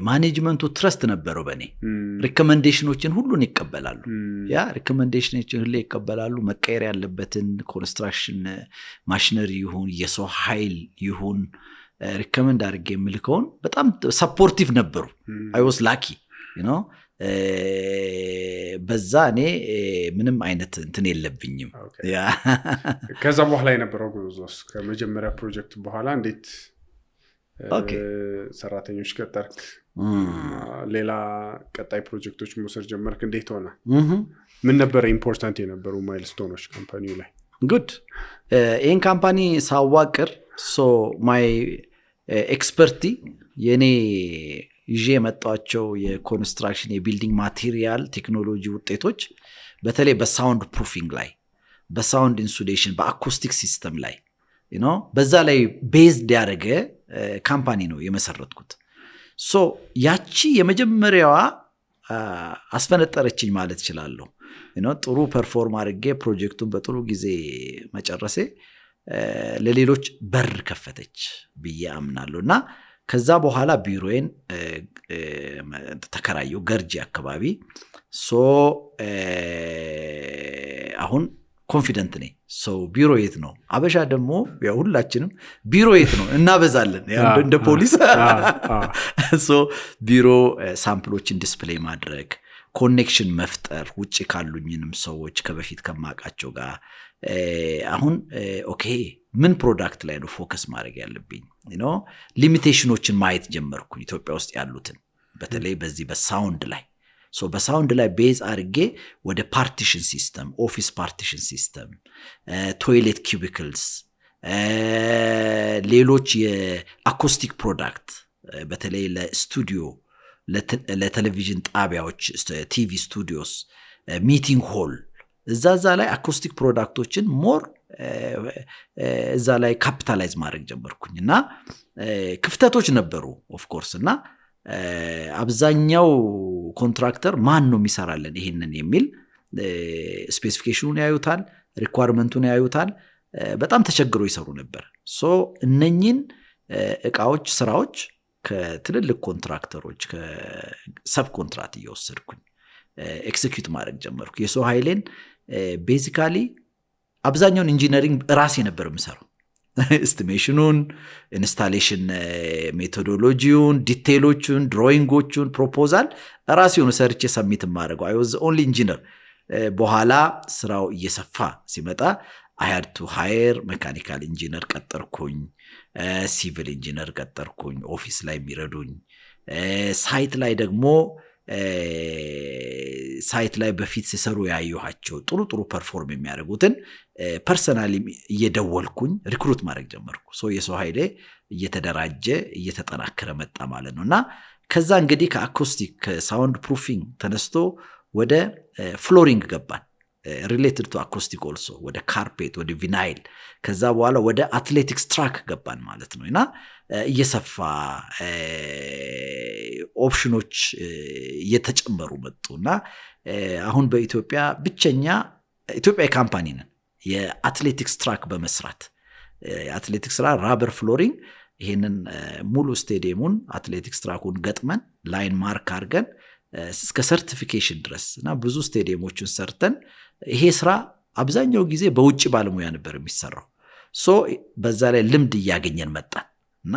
ማኔጅመንቱ ትረስት ነበረው በኔ ሪኮመንዴሽኖችን ሁሉን ይቀበላሉ ያ ሪኮመንዴሽኖችን ሁሉ ይቀበላሉ መቀየር ያለበትን ኮንስትራክሽን ማሽነሪ ይሁን የሰው ኃይል ይሁን ሪኮመንድ አድርጌ የምልከውን በጣም ሰፖርቲቭ ነበሩ አይ ዋስ ላኪ በዛ እኔ ምንም አይነት እንትን የለብኝም ከዛ በኋላ የነበረው ጉዞስ ከመጀመሪያ ፕሮጀክት በኋላ እንዴት ሰራተኞች ቀጠርክ ሌላ ቀጣይ ፕሮጀክቶች መውሰድ ጀመርክ እንዴት ሆነ ምን ነበር ኢምፖርታንት የነበሩ ማይልስቶኖች ካምፓኒው ላይ ጉድ ይህን ካምፓኒ ሳዋቅር ማይ ኤክስፐርቲ የኔ ይዤ የመጣቸው የኮንስትራክሽን የቢልዲንግ ማቴሪያል ቴክኖሎጂ ውጤቶች በተለይ በሳውንድ ፕሩፊንግ ላይ በሳውንድ ኢንሱሌሽን በአኮስቲክ ሲስተም ላይ በዛ ላይ ቤዝድ ያደረገ ካምፓኒ ነው የመሰረትኩት ያቺ የመጀመሪያዋ አስፈነጠረችኝ ማለት እችላለሁ ጥሩ ፐርፎርም አድርጌ ፕሮጀክቱን በጥሩ ጊዜ መጨረሴ ለሌሎች በር ከፈተች ብዬ አምናለሁ እና ከዛ በኋላ ቢሮዬን ተከራየው ገርጂ አካባቢ አሁን ኮንፊደንት ነኝ ቢሮ የት ነው አበሻ ደግሞ ሁላችንም ቢሮ የት ነው እናበዛለን እንደ ፖሊስ ቢሮ ሳምፕሎችን ዲስፕሌይ ማድረግ ኮኔክሽን መፍጠር ውጪ ካሉኝንም ሰዎች ከበፊት ከማቃቸው ጋር አሁን ኦኬ ምን ፕሮዳክት ላይ ነው ፎከስ ማድረግ ያለብኝ ሊሚቴሽኖችን ማየት ጀመርኩኝ ኢትዮጵያ ውስጥ ያሉትን በተለይ በዚህ በሳውንድ ላይ በሳውንድ ላይ ቤዝ አድርጌ ወደ ፓርቲሽን ሲስተም ኦፊስ ፓርቲሽን ሲስተም ቶይሌት ኪዩቢክልስ ሌሎች የአኮስቲክ ፕሮዳክት በተለይ ለስቱዲዮ ለቴሌቪዥን ጣቢያዎች ቲቪ ስቱዲዮስ ሚቲንግ ሆል እዛ ላይ አኮስቲክ ፕሮዳክቶችን ሞር እዛ ላይ ካፒታላይዝ ማድረግ ጀመርኩኝ እና ክፍተቶች ነበሩ ኦፍ ኮርስ እና አብዛኛው ኮንትራክተር ማን ነው የሚሰራለን ይሄንን የሚል ስፔሲፊኬሽኑን ያዩታል ሪኳየርመንቱን ያዩታል በጣም ተቸግሮ ይሰሩ ነበር እነኚህን እቃዎች ስራዎች ከትልልቅ ኮንትራክተሮች ከሰብ ኮንትራት እየወሰድኩኝ ኤክሲኪዩት ማድረግ ጀመርኩ የሰው ኃይሌን ቤዚካሊ አብዛኛውን ኢንጂነሪንግ ራሴ ነበር የምሰራው ኤስቲሜሽኑን ኢንስታሌሽን ሜቶዶሎጂውን ዲቴይሎቹን ድሮይንጎቹን ፕሮፖዛል ራሴ ሆኖ ሰርቼ ሰሚት ማድረገው አይ ዋዝ ኦንሊ ኢንጂነር በኋላ ስራው እየሰፋ ሲመጣ I had to hire mechanical engineer ቀጠርኩኝ ሲቪል ኢንጂነር ቀጠርኩኝ ኦፊስ ላይ የሚረዱኝ ሳይት ላይ ደግሞ ሳይት ላይ በፊት ሲሰሩ ያዩኋቸው ጥሩ ፐርፎርም የሚያደርጉትን ፐርሰናሊ እየደወልኩኝ ሪክሩት ማድረግ ጀመርኩ የሰው ኃይሌ እየተደራጀ እየተጠናከረ መጣ ማለት ነውና ከዛ እንግዲህ ከአኮስቲክ ከሳውንድ ፕሩፊንግ ተነስቶ ወደ ፍሎሪንግ ገባን related to acoustic also ወደ ካርፔት ወደ ቪናይል ከዛ በኋላ ወደ አትሌቲክስ ትራክ ገባን ማለት ነውና እየሰፋ ኦፕሽኖች እየተጨመሩ መጡና አሁን በኢትዮጵያ ብቸኛ ኢትዮጵያዊ ካምፓኒ ነን የአትሌቲክስ ትራክ በመስራት የአትሌቲክስ ራበር ፍሎሪንግ ይሄንን ሙሉ ስቴዲየሙን አትሌቲክስ ትራኩን ገጥመን ላይን ማርክ አድርገን እስከ ሰርቲፊኬሽን ድረስና ብዙ ስቴዲየሞችን ሰርተን ይሄ ስራ አብዛኛው ጊዜ በውጭ ባለሙያ ነበር የሚሰራው በዛ ላይ ልምድ እያገኘን መጣንና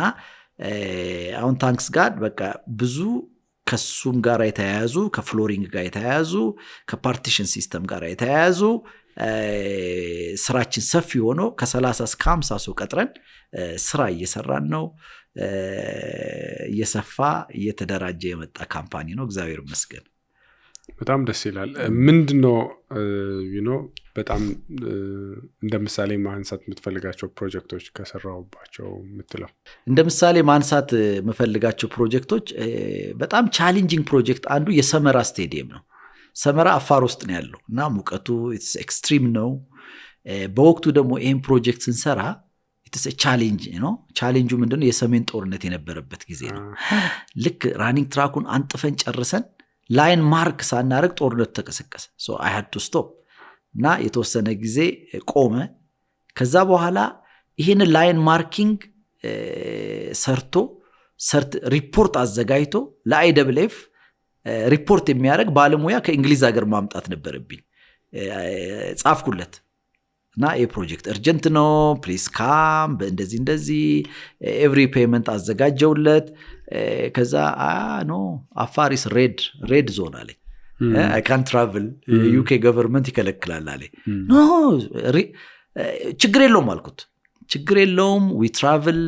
አሁን ታንክስ ጋር በቃ ብዙ ከሱም ጋር የተያያዙ ከፍሎሪንግ ጋር የተያያዙ ከፓርቲሽን ሲስተም ጋር የተያያዙ ስራችን ሰፊ ሆኖ ከ30 እስከ 50 ሰው ቀጥረን ስራ እየሰራን ነው። እየሰፋ እየተደራጀ የመጣ ካምፓኒ ነው። እግዚአብሔር ይመስገን። በጣም ደስ ይላል። ምንድነው በጣም እንደ ምሳሌ ማንሳት የምትፈልጋቸው ፕሮጀክቶች ከሰራውባቸው የምትለው? እንደ ምሳሌ ማንሳት የምፈልጋቸው ፕሮጀክቶች በጣም ቻሌንጂንግ ፕሮጀክት አንዱ የሰመራ ስቴዲየም ነው። ሰመራ አፋር ውስጥ ነው ያለው እና ሙቀቱ ኤክስትሪም ነው። በወቅቱ ደግሞ ይህን ፕሮጀክት ስንሰራ ቻሌንጅ ነው። ቻሌንጁ ምንድነው? የሰሜን ጦርነት የነበረበት ጊዜ ነው። ልክ ራኒንግ ትራኩን አንጥፈን ጨርሰን ላይን ማርክ ሳናረግ ጦርነት ተቀሰቀሰ። I had to stop እና የተወሰነ ጊዜ ቆመ። ከዛ በኋላ ይህን ላይን ማርኪንግ ሪፖርት አዘጋጅቶ ለአይደብልኤፍ ሪፖርት የሚያደርግ ባለሙያ ከእንግሊዝ ሀገር ማምጣት ነበረብኝ። ጻፍኩለት እና የፕሮጀክት እርጀንት ነው ፕሊዝ ካም እንደዚህ ኤቭሪ ፔመንት አዘጋጀውለት። ከዛ ኖ አፋሪስ ሬድ ዞን አለኝ። አይ ካን ትራቭል ዩኬ ገቨርንመንት ይከለክላል አለኝ። ኖ ችግር የለውም አልኩት። ችግር የለውም ዊ ትራቭል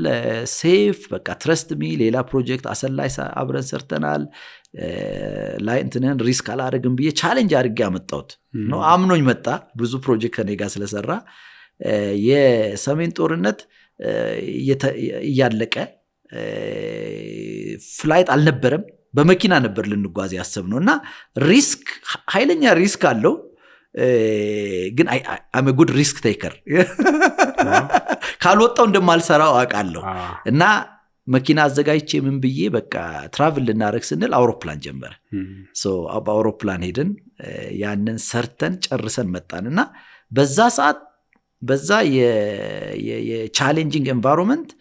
ሴፍ በቃ ትረስት ሚ። ሌላ ፕሮጀክት አሰላይ አብረን ሰርተናል ላይ እንትንን ሪስክ አላደርግም ብዬ ቻሌንጅ አድርጌ አመጣሁት ነው። አምኖኝ መጣ። ብዙ ፕሮጀክት ከኔ ጋር ስለሰራ የሰሜን ጦርነት እያለቀ ፍላይት አልነበረም። በመኪና ነበር ልንጓዝ ያሰብነው እና ሪስክ ኃይለኛ ሪስክ አለው። ግን I'm a good risk taker ካልወጣው እንደማልሰራው አውቃለሁ። እና መኪና አዘጋጅቼ ምን ብዬ በቃ ትራቭል ልናረግ ስንል አውሮፕላን ጀመረ። በአውሮፕላን ሄድን፣ ያንን ሰርተን ጨርሰን መጣንና በዛ ሰዓት በዛ የቻሌንጂንግ ኤንቫይሮንመንት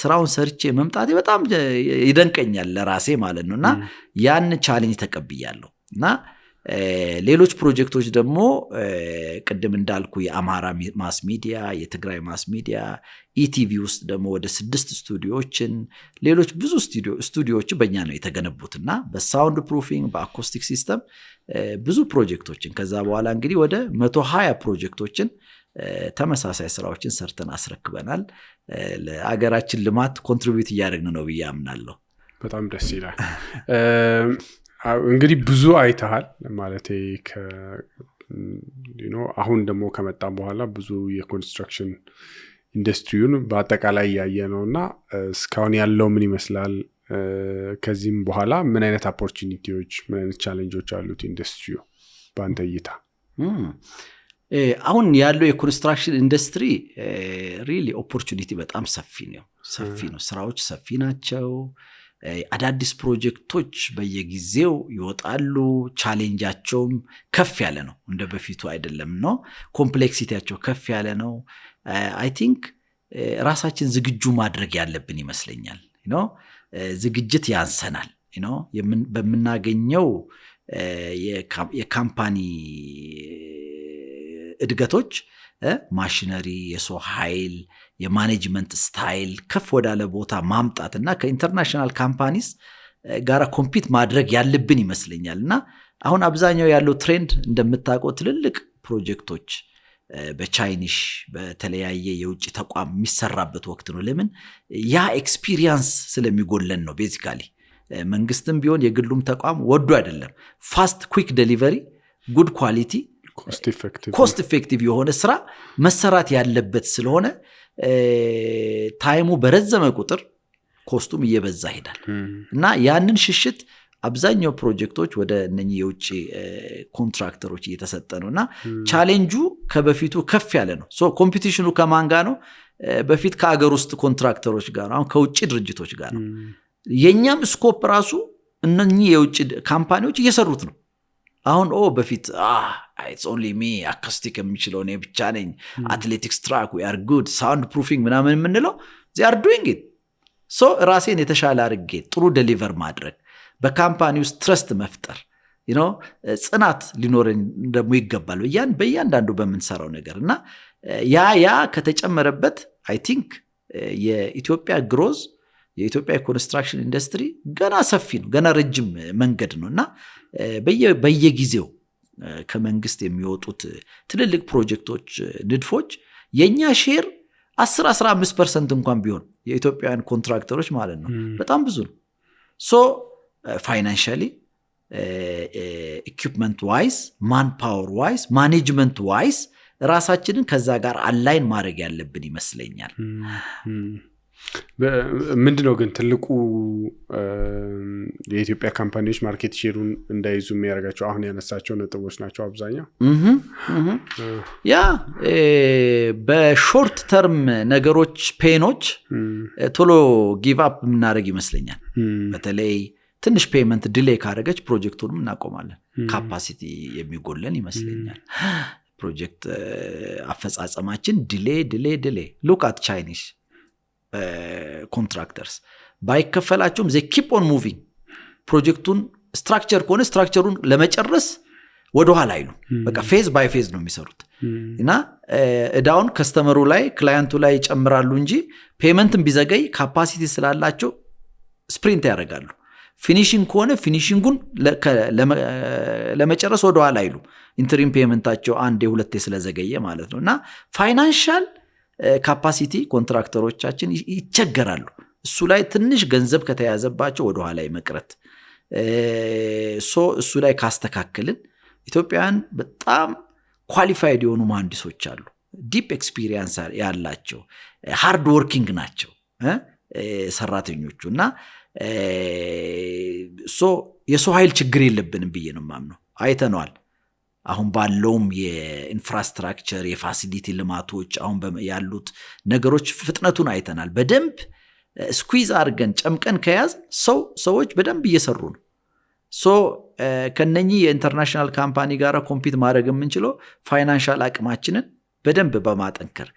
ስራውን ሰርቼ መምጣቴ በጣም ይደንቀኛል ለራሴ ማለት ነው። እና ያን ቻሌንጅ ተቀብያለሁ። እና ሌሎች ፕሮጀክቶች ደግሞ ቅድም እንዳልኩ የአማራ ማስ ሚዲያ፣ የትግራይ ማስ ሚዲያ፣ ኢቲቪ ውስጥ ደግሞ ወደ 6 ስቱዲዮዎችን ሌሎች ብዙ ስቱዲዮዎች በእኛ ነው የተገነቡትና በሳውንድ ፕሩፊንግ በአኮስቲክ ሲስተም ብዙ ፕሮጀክቶችን ከዛ በኋላ እንግዲህ ወደ 120 ፕሮጀክቶችን ተመሳሳይ ስራዎችን ሰርተን አስረክበናል። ለአገራችን ልማት ኮንትሪቢዩት እያደረግን ነው ብዬ አምናለሁ። በጣም ደስ ይላል። እንግዲህ ብዙ አይተሃል ማለት አሁን ደግሞ ከመጣም በኋላ ብዙ የኮንስትራክሽን ኢንዱስትሪውን በአጠቃላይ ያየ ነውና እስካሁን ያለው ምን ይመስላል? ከዚህም በኋላ ምን አይነት ኦፖርቹኒቲዎች ምን አይነት ቻሌንጆች አሉት ኢንዱስትሪው በአንተ እይታ? አሁን ያለው የኮንስትራክሽን ኢንዱስትሪ ሪሊ ኦፖርቹኒቲ በጣም ሰፊ ነው። ስራዎች ሰፊ ናቸው። አዳዲስ ፕሮጀክቶች በየጊዜው ይወጣሉ። ቻሌንጃቸውም ከፍ ያለ ነው፣ እንደ በፊቱ አይደለም ነው። ኮምፕሌክሲቲያቸው ከፍ ያለ ነው። አይ ቲንክ ራሳችን ዝግጁ ማድረግ ያለብን ይመስለኛል። ዝግጅት ያንሰናል። በምናገኘው የካምፓኒ እድገቶች ማሽነሪ፣ የሰው ኃይል፣ የማኔጅመንት ስታይል ከፍ ወዳለ ቦታ ማምጣትና ከኢንተርናሽናል ካምፓኒስ ጋር ኮምፒት ማድረግ ያለብን ይመስለኛል። እና አሁን አብዛኛው ያለው ትሬንድ እንደምታውቀው ትልልቅ ፕሮጀክቶች በቻይኒሽ በተለያየ የውጭ ተቋም የሚሰራበት ወቅት ነው። ለምን? ያ ኤክስፒሪየንስ ስለሚጎለን ነው። ቤዚካሊ መንግስትም ቢሆን የግሉም ተቋም ወዶ አይደለም። ፋስት ኩዊክ ዴሊቨሪ፣ ጉድ ኳሊቲ፣ ኮስት ኢፌክቲቭ የሆነ ስራ መሰራት ያለበት ስለሆነ ታይሙ በረዘመ ቁጥር ኮስቱም እየበዛ ሄዳል። እና ያንን ሽሽት አብዛኛው ፕሮጀክቶች ወደ እነኚህ የውጭ ኮንትራክተሮች እየተሰጠ ነው። እና ቻሌንጁ ከበፊቱ ከፍ ያለ ነው። ኮምፒቲሽኑ ከማን ጋር ነው? በፊት ከአገር ውስጥ ኮንትራክተሮች ጋር፣ አሁን ከውጭ ድርጅቶች ጋር ነው። የኛም ስኮፕ ራሱ እነኚህ የውጭ ካምፓኒዎች እየሰሩት ነው። አሁን በፊት it's only me አኮስቲክ የሚችለው እኔ ብቻ ነኝ፣ አትሌቲክስ ትራክ we are good sound proofing ምናምን የምንለው they are doing it። ራሴን የተሻለ አድርጌ ጥሩ ዴሊቨር ማድረግ፣ በካምፓኒ ውስጥ ትረስት መፍጠር፣ ጽናት ሊኖረን ደግሞ ይገባል በእያንዳንዱ በምንሰራው ነገር። እና ያ ከተጨመረበት አይ ቲንክ የኢትዮጵያ ግሮዝ የኢትዮጵያ ኮንስትራክሽን ኢንዱስትሪ ገና ሰፊ ነው፣ ገና ረጅም መንገድ ነውና በየጊዜው ከመንግስት የሚወጡት ትልልቅ ፕሮጀክቶች ንድፎች የኛ ሼር 10-15% እንኳን ቢሆን የኢትዮጵያውያን ኮንትራክተሮች ማለት ነው በጣም ብዙ ነው። ሶ ፋይናንሻሊ ኢኩዊፕመንት ዋይዝ ማን ፓወር ዋይዝ ማኔጅመንት ዋይዝ ራሳችንን ከዛ ጋር አላይን ማድረግ ያለብን ይመስለኛል። ምንድነው ግን ትልቁ የኢትዮጵያ ካምፓኒዎች ማርኬት ሼሩን እንዳይዙ የሚያደርጋቸው አሁን ያነሳቸው ነጥቦች ናቸው አብዛኛው? ያ በሾርት ተርም ነገሮች ፔኖች ቶሎ ጊቭ አፕ የምናደርግ ይመስለኛል። በተለይ ትንሽ ፔመንት ዲሌይ ካደረገች ፕሮጀክቱንም እናቆማለን። ካፓሲቲ የሚጎለን ይመስለኛል። ፕሮጀክት አፈጻጸማችን ዲሌይ ሉክ አት ቻይኒስ ኮንትራክተርስ ባይከፈላቸውም they keep on moving ፕሮጀክቱን ስትራክቸር ከሆነ ስትራክቸሩን ለመጨረስ ወደ ኋላ አይሉ በቃ ፌዝ ባይ ፌዝ ነው የሚሰሩት እና እዳውን ከስተመሩ ላይ ክላይንቱ ላይ ይጨምራሉ እንጂ ፔመንትን ቢዘገይ ካፓሲቲ ስላላቸው ስፕሪንት ያደርጋሉ። ፊኒሺንግ ከሆነ ፊኒሺንጉን ለመጨረስ ወደ ኋላ አይሉ ኢንተሪም ፔመንታቸው አንዴ ሁለቴ ስለዘገየ ማለት ነው እና ፋይናንሻል ካፓሲቲ ኮንትራክተሮቻችን ይቸገራሉ። እሱ ላይ ትንሽ ገንዘብ ከተያዘባቸው ወደ ኋላ ይመቅረት እሱ ላይ ካስተካከልን ኢትዮጵያውያን በጣም ኳሊፋይድ የሆኑ መሐንዲሶች አሉ፣ ዲፕ ኤክስፒሪየንስ ያላቸው ሃርድ ወርኪንግ ናቸው ሰራተኞቹ እና የሰው ኃይል ችግር የለብንም ብዬ ነው የማምነው። አይተነዋል። አሁን ባለውም የኢንፍራስትራክቸር የፋሲሊቲ ልማቶች አሁን ያሉት ነገሮች ፍጥነቱን አይተናል። በደንብ ስኩዊዝ አድርገን ጨምቀን ከያዝ ሰዎች በደንብ እየሰሩ ነው። ከነኚህ የኢንተርናሽናል ካምፓኒ ጋር ኮምፒት ማድረግ የምንችለው ፋይናንሻል አቅማችንን በደንብ በማጠንከር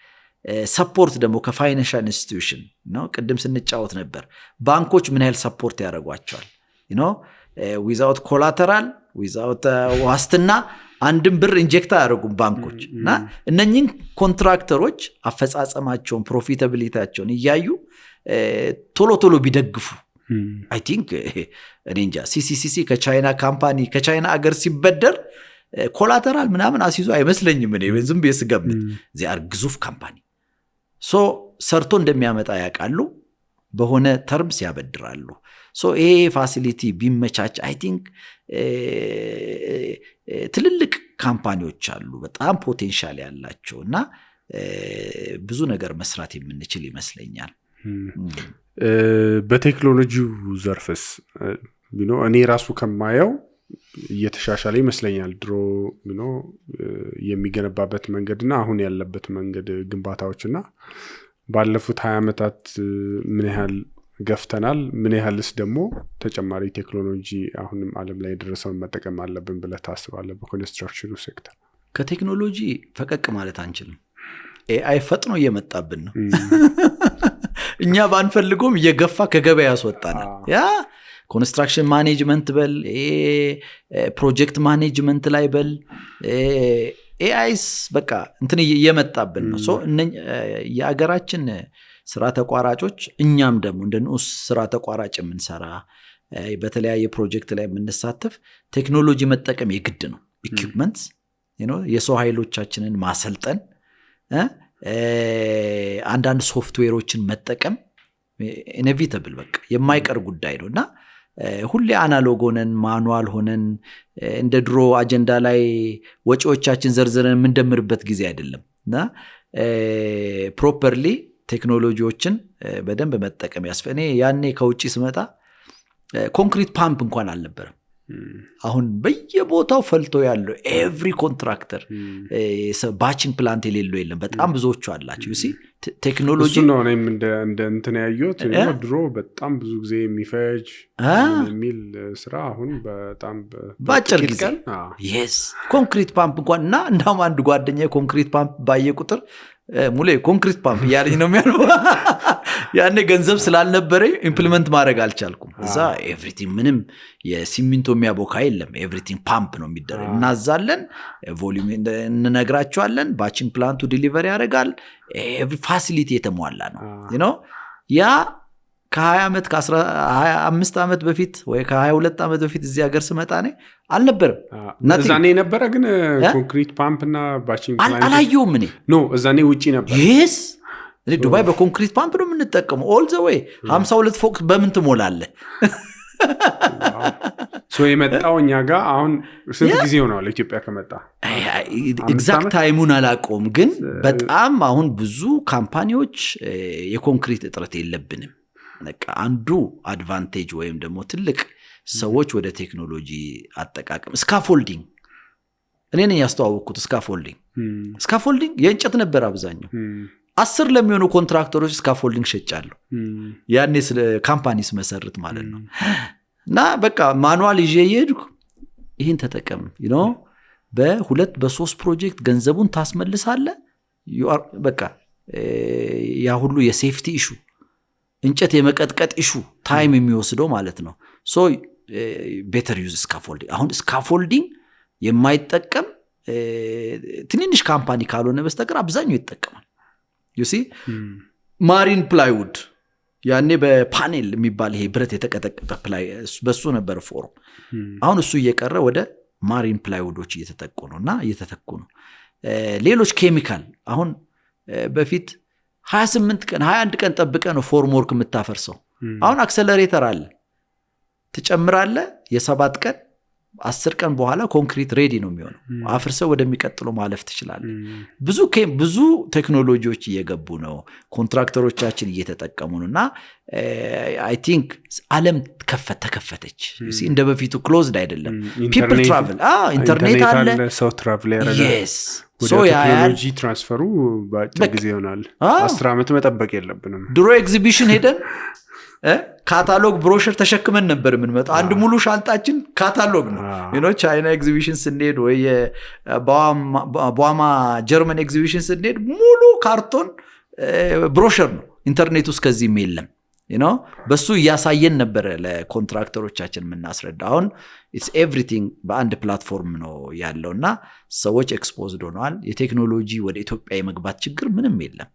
ሰፖርት ደግሞ ከፋይናንሻል ኢንስቲትዩሽን ነው። ቅድም ስንጫወት ነበር ባንኮች ምን ያህል ሰፖርት ያደርጓቸዋል ዊዛውት ኮላተራል ዊዛውት ዋስትና አንድም ብር ኢንጀክት አያደርጉም ባንኮች እና እነኚህን ኮንትራክተሮች አፈጻጸማቸውን ፕሮፊታቢሊቲያቸውን እያዩ ቶሎ ቢደግፉ አይ ቲንክ እኔ እንጃ ሲሲሲሲ ከቻይና ካምፓኒ ከቻይና አገር ሲበደር ኮላተራል ምናምን አስይዞ አይመስለኝም። እኔ ዝም ብዬ ስገምት ዚያር ግዙፍ ካምፓኒ ሰርቶ እንደሚያመጣ ያውቃሉ፣ በሆነ ተርምስ ያበድራሉ። ይሄ ፋሲሊቲ ቢመቻች አይ ቲንክ ትልልቅ ካምፓኒዎች አሉ በጣም ፖቴንሻል ያላቸው እና ብዙ ነገር መስራት የምንችል ይመስለኛል። በቴክኖሎጂው ዘርፍስ እኔ ራሱ ከማየው እየተሻሻለ ይመስለኛል። ድሮ የሚገነባበት መንገድና አሁን ያለበት መንገድ ግንባታዎችና ባለፉት 20 ዓመታት ምን ያህል ገፍተናል፣ ምን ያህልስ ደግሞ ተጨማሪ ቴክኖሎጂ አሁንም ዓለም ላይ ደረሰውን መጠቀም አለብን ብለህ ታስባለህ? በኮንስትራክሽኑ ሴክተር ከቴክኖሎጂ ፈቀቅ ማለት አንችልም። ኤአይ ፈጥኖ እየመጣብን ነው። እኛ ባንፈልጎም እየገፋ ከገበያ ያስወጣናል። ያ ኮንስትራክሽን ማኔጅመንት በል ፕሮጀክት ማኔጅመንት ላይ በል ኤአይስ በቃ እንትን እየመጣብን ነው። የአገራችን ስራ ተቋራጮች እኛም ደግሞ እንደ ንዑስ ስራ ተቋራጭ የምንሰራ በተለያየ ፕሮጀክት ላይ የምንሳተፍ ቴክኖሎጂ መጠቀም የግድ ነው። ኢኩዊፕመንትስ የሰው ኃይሎቻችንን ማሰልጠን አንዳንድ ሶፍትዌሮችን መጠቀም ኢኔቪተብል በቃ የማይቀር ጉዳይ ነው እና ሁሌ አናሎግ ሆነን ማኑዋል ሆነን እንደ ድሮ አጀንዳ ላይ ወጪዎቻችን ዘርዝረን የምንደምርበት ጊዜ አይደለም እና ፕሮፐርሊ ቴክኖሎጂዎችን በደንብ መጠቀም ያስፈልጋል። እኔ ያኔ ከውጪ ስመጣ ኮንክሪት ፓምፕ እንኳን አልነበረም። አሁን በየቦታው ፈልቶ ያለው ኤቭሪ ኮንትራክተር ባቺንግ ፕላንት የሌለው የለም። በጣም ብዙዎቹ አላቸው። ቴክኖሎጂ ነው እኔም እንደ እንትን ያየሁት ድሮ በጣም ብዙ ጊዜ የሚፈጅ የሚል ስራ አሁን በጣም ባጭር ጊዜ yes ኮንክሪት ፓምፕ እንኳን እና እንዳውም አንድ ጓደኛዬ ኮንክሪት ፓምፕ ባየ ቁጥር ሙሌ ኮንክሪት ፓምፕ ያለኝ ነው የሚያልፈው። ያኔ ገንዘብ ስላልነበረኝ ኢምፕሊመንት ማድረግ አልቻልኩም። እዛ ኤቭሪቲንግ ምንም የሲሚንቶ የሚያቦካ የለም። ኤቭሪቲንግ ፓምፕ ነው የሚደረግ። እናዛለን፣ ቮሊዩም እንነግራቸዋለን፣ ባቺንግ ፕላንቱ ዲሊቨሪ ያደርጋል። ኤቭሪ ፋሲሊቲ የተሟላ ነው ያ ከ20 ዓመት ከ25 ዓመት በፊት ወይ ከ22 ዓመት በፊት እዚህ ሀገር ስመጣ እኔ አልነበረም። እዛኔ ነበረ ግን ኮንክሪት ፓምፕ እና ባቺንግ አላየውም እኔ እዛኔ ውጪ ነበር። ይስ እኔ ዱባይ በኮንክሪት ፓምፕ ነው የምንጠቀመው ኦል ዘ ዌይ 52 ፎቅ በምን ትሞላለህ? የመጣው እኛ ጋር አሁን ስንት ጊዜ ሆነዋል ኢትዮጵያ ከመጣ? ኤግዛክት ታይሙን አላውቀውም፣ ግን በጣም አሁን ብዙ ካምፓኒዎች የኮንክሪት እጥረት የለብንም። በቃ አንዱ አድቫንቴጅ ወይም ደግሞ ትልቅ ሰዎች ወደ ቴክኖሎጂ አጠቃቀም ስካፎልዲንግ እኔ ነኝ ያስተዋወቅኩት። ስካፎልዲንግ የእንጨት ነበር አብዛኛው። 10 ለሚሆኑ ኮንትራክተሮች ስካፎልዲንግ ሸጫለሁ ያኔ ስለ ካምፓኒስ መሰረት ማለት ነው። እና በቃ ማኑዋል ይዤ እየሄድኩ ይህን ተጠቀም በ2 በ3 ፕሮጀክት ገንዘቡን ታስመልሳለህ። በቃ ያ ሁሉ የሴፍቲ ኢሹ እንጨት የመቀጥቀጥ ኢሹ ታይም የሚወስደው ማለት ነው። ሶ ቤተር ዩዝ ስካፎልዲንግ። አሁን ስካፎልዲንግ የማይጠቀም ትንንሽ ካምፓኒ ካልሆነ በስተቀር አብዛኛው ይጠቀማል። ዩሲ ማሪን ፕላይውድ ያኔ በፓኔል የሚባል ይሄ ብረት የተቀጠቀጠ ፕላይ በሱ ነበር ፎርም። አሁን እሱ እየቀረ ወደ ማሪን ፕላይውዶች እየተጠቁ ነውና እየተተኩ ነው። ሌሎች ኬሚካል አሁን በፊት 28 ቀን 21 ቀን ጠብቀ ነው ፎርም ወርክ የምታፈርሰው። አሁን አክሰለሬተር አለ ትጨምራለህ። የ7 ቀን 10 ቀን በኋላ ኮንክሪት ሬዲ ነው የሚሆነው። አፍርሰው ወደሚቀጥለው ማለፍ ትችላለህ። ብዙ ቴክኖሎጂዎች እየገቡ ነው። ኮንትራክተሮቻችን እየተጠቀሙ ነውና አይ ቲንክ ዓለም ተከፈተች። እንደ በፊቱ ክሎዝድ አይደለም። ፒፕል ትራቭል ኢንተርኔት አለ፣ ሰው ትራቭል ያደርጋል። yes ወደ ቴክኖሎጂ ትራንስፈሩ በአጭር ጊዜ ይሆናል። 10 ዓመት መጠበቅ የለብንም። ድሮ ኤግዚቢሽን ሄደን ካታሎግ ብሮሸር ተሸክመን ነበር የምንመጣው። አንድ ሙሉ ሻንጣችን ካታሎግ ነው። ቻይና ኤግዚቢሽን ስንሄድ ወይ በዋማ ጀርመን ኤግዚቢሽን ስንሄድ ሙሉ ካርቶን ብሮሸር ነው። ኢንተርኔት ውስጥ ከዚህም የለም። በሱ እያሳየን ነበር ለኮንትራክተሮቻችን የምናስረዳ። አሁን ኢትስ ኤቭሪቲንግ በአንድ ፕላትፎርም ነው ያለውና ሰዎች ኤክስፖዝድ ሆነዋል። የቴክኖሎጂ ወደ ኢትዮጵያ የመግባት ችግር ምንም የለም።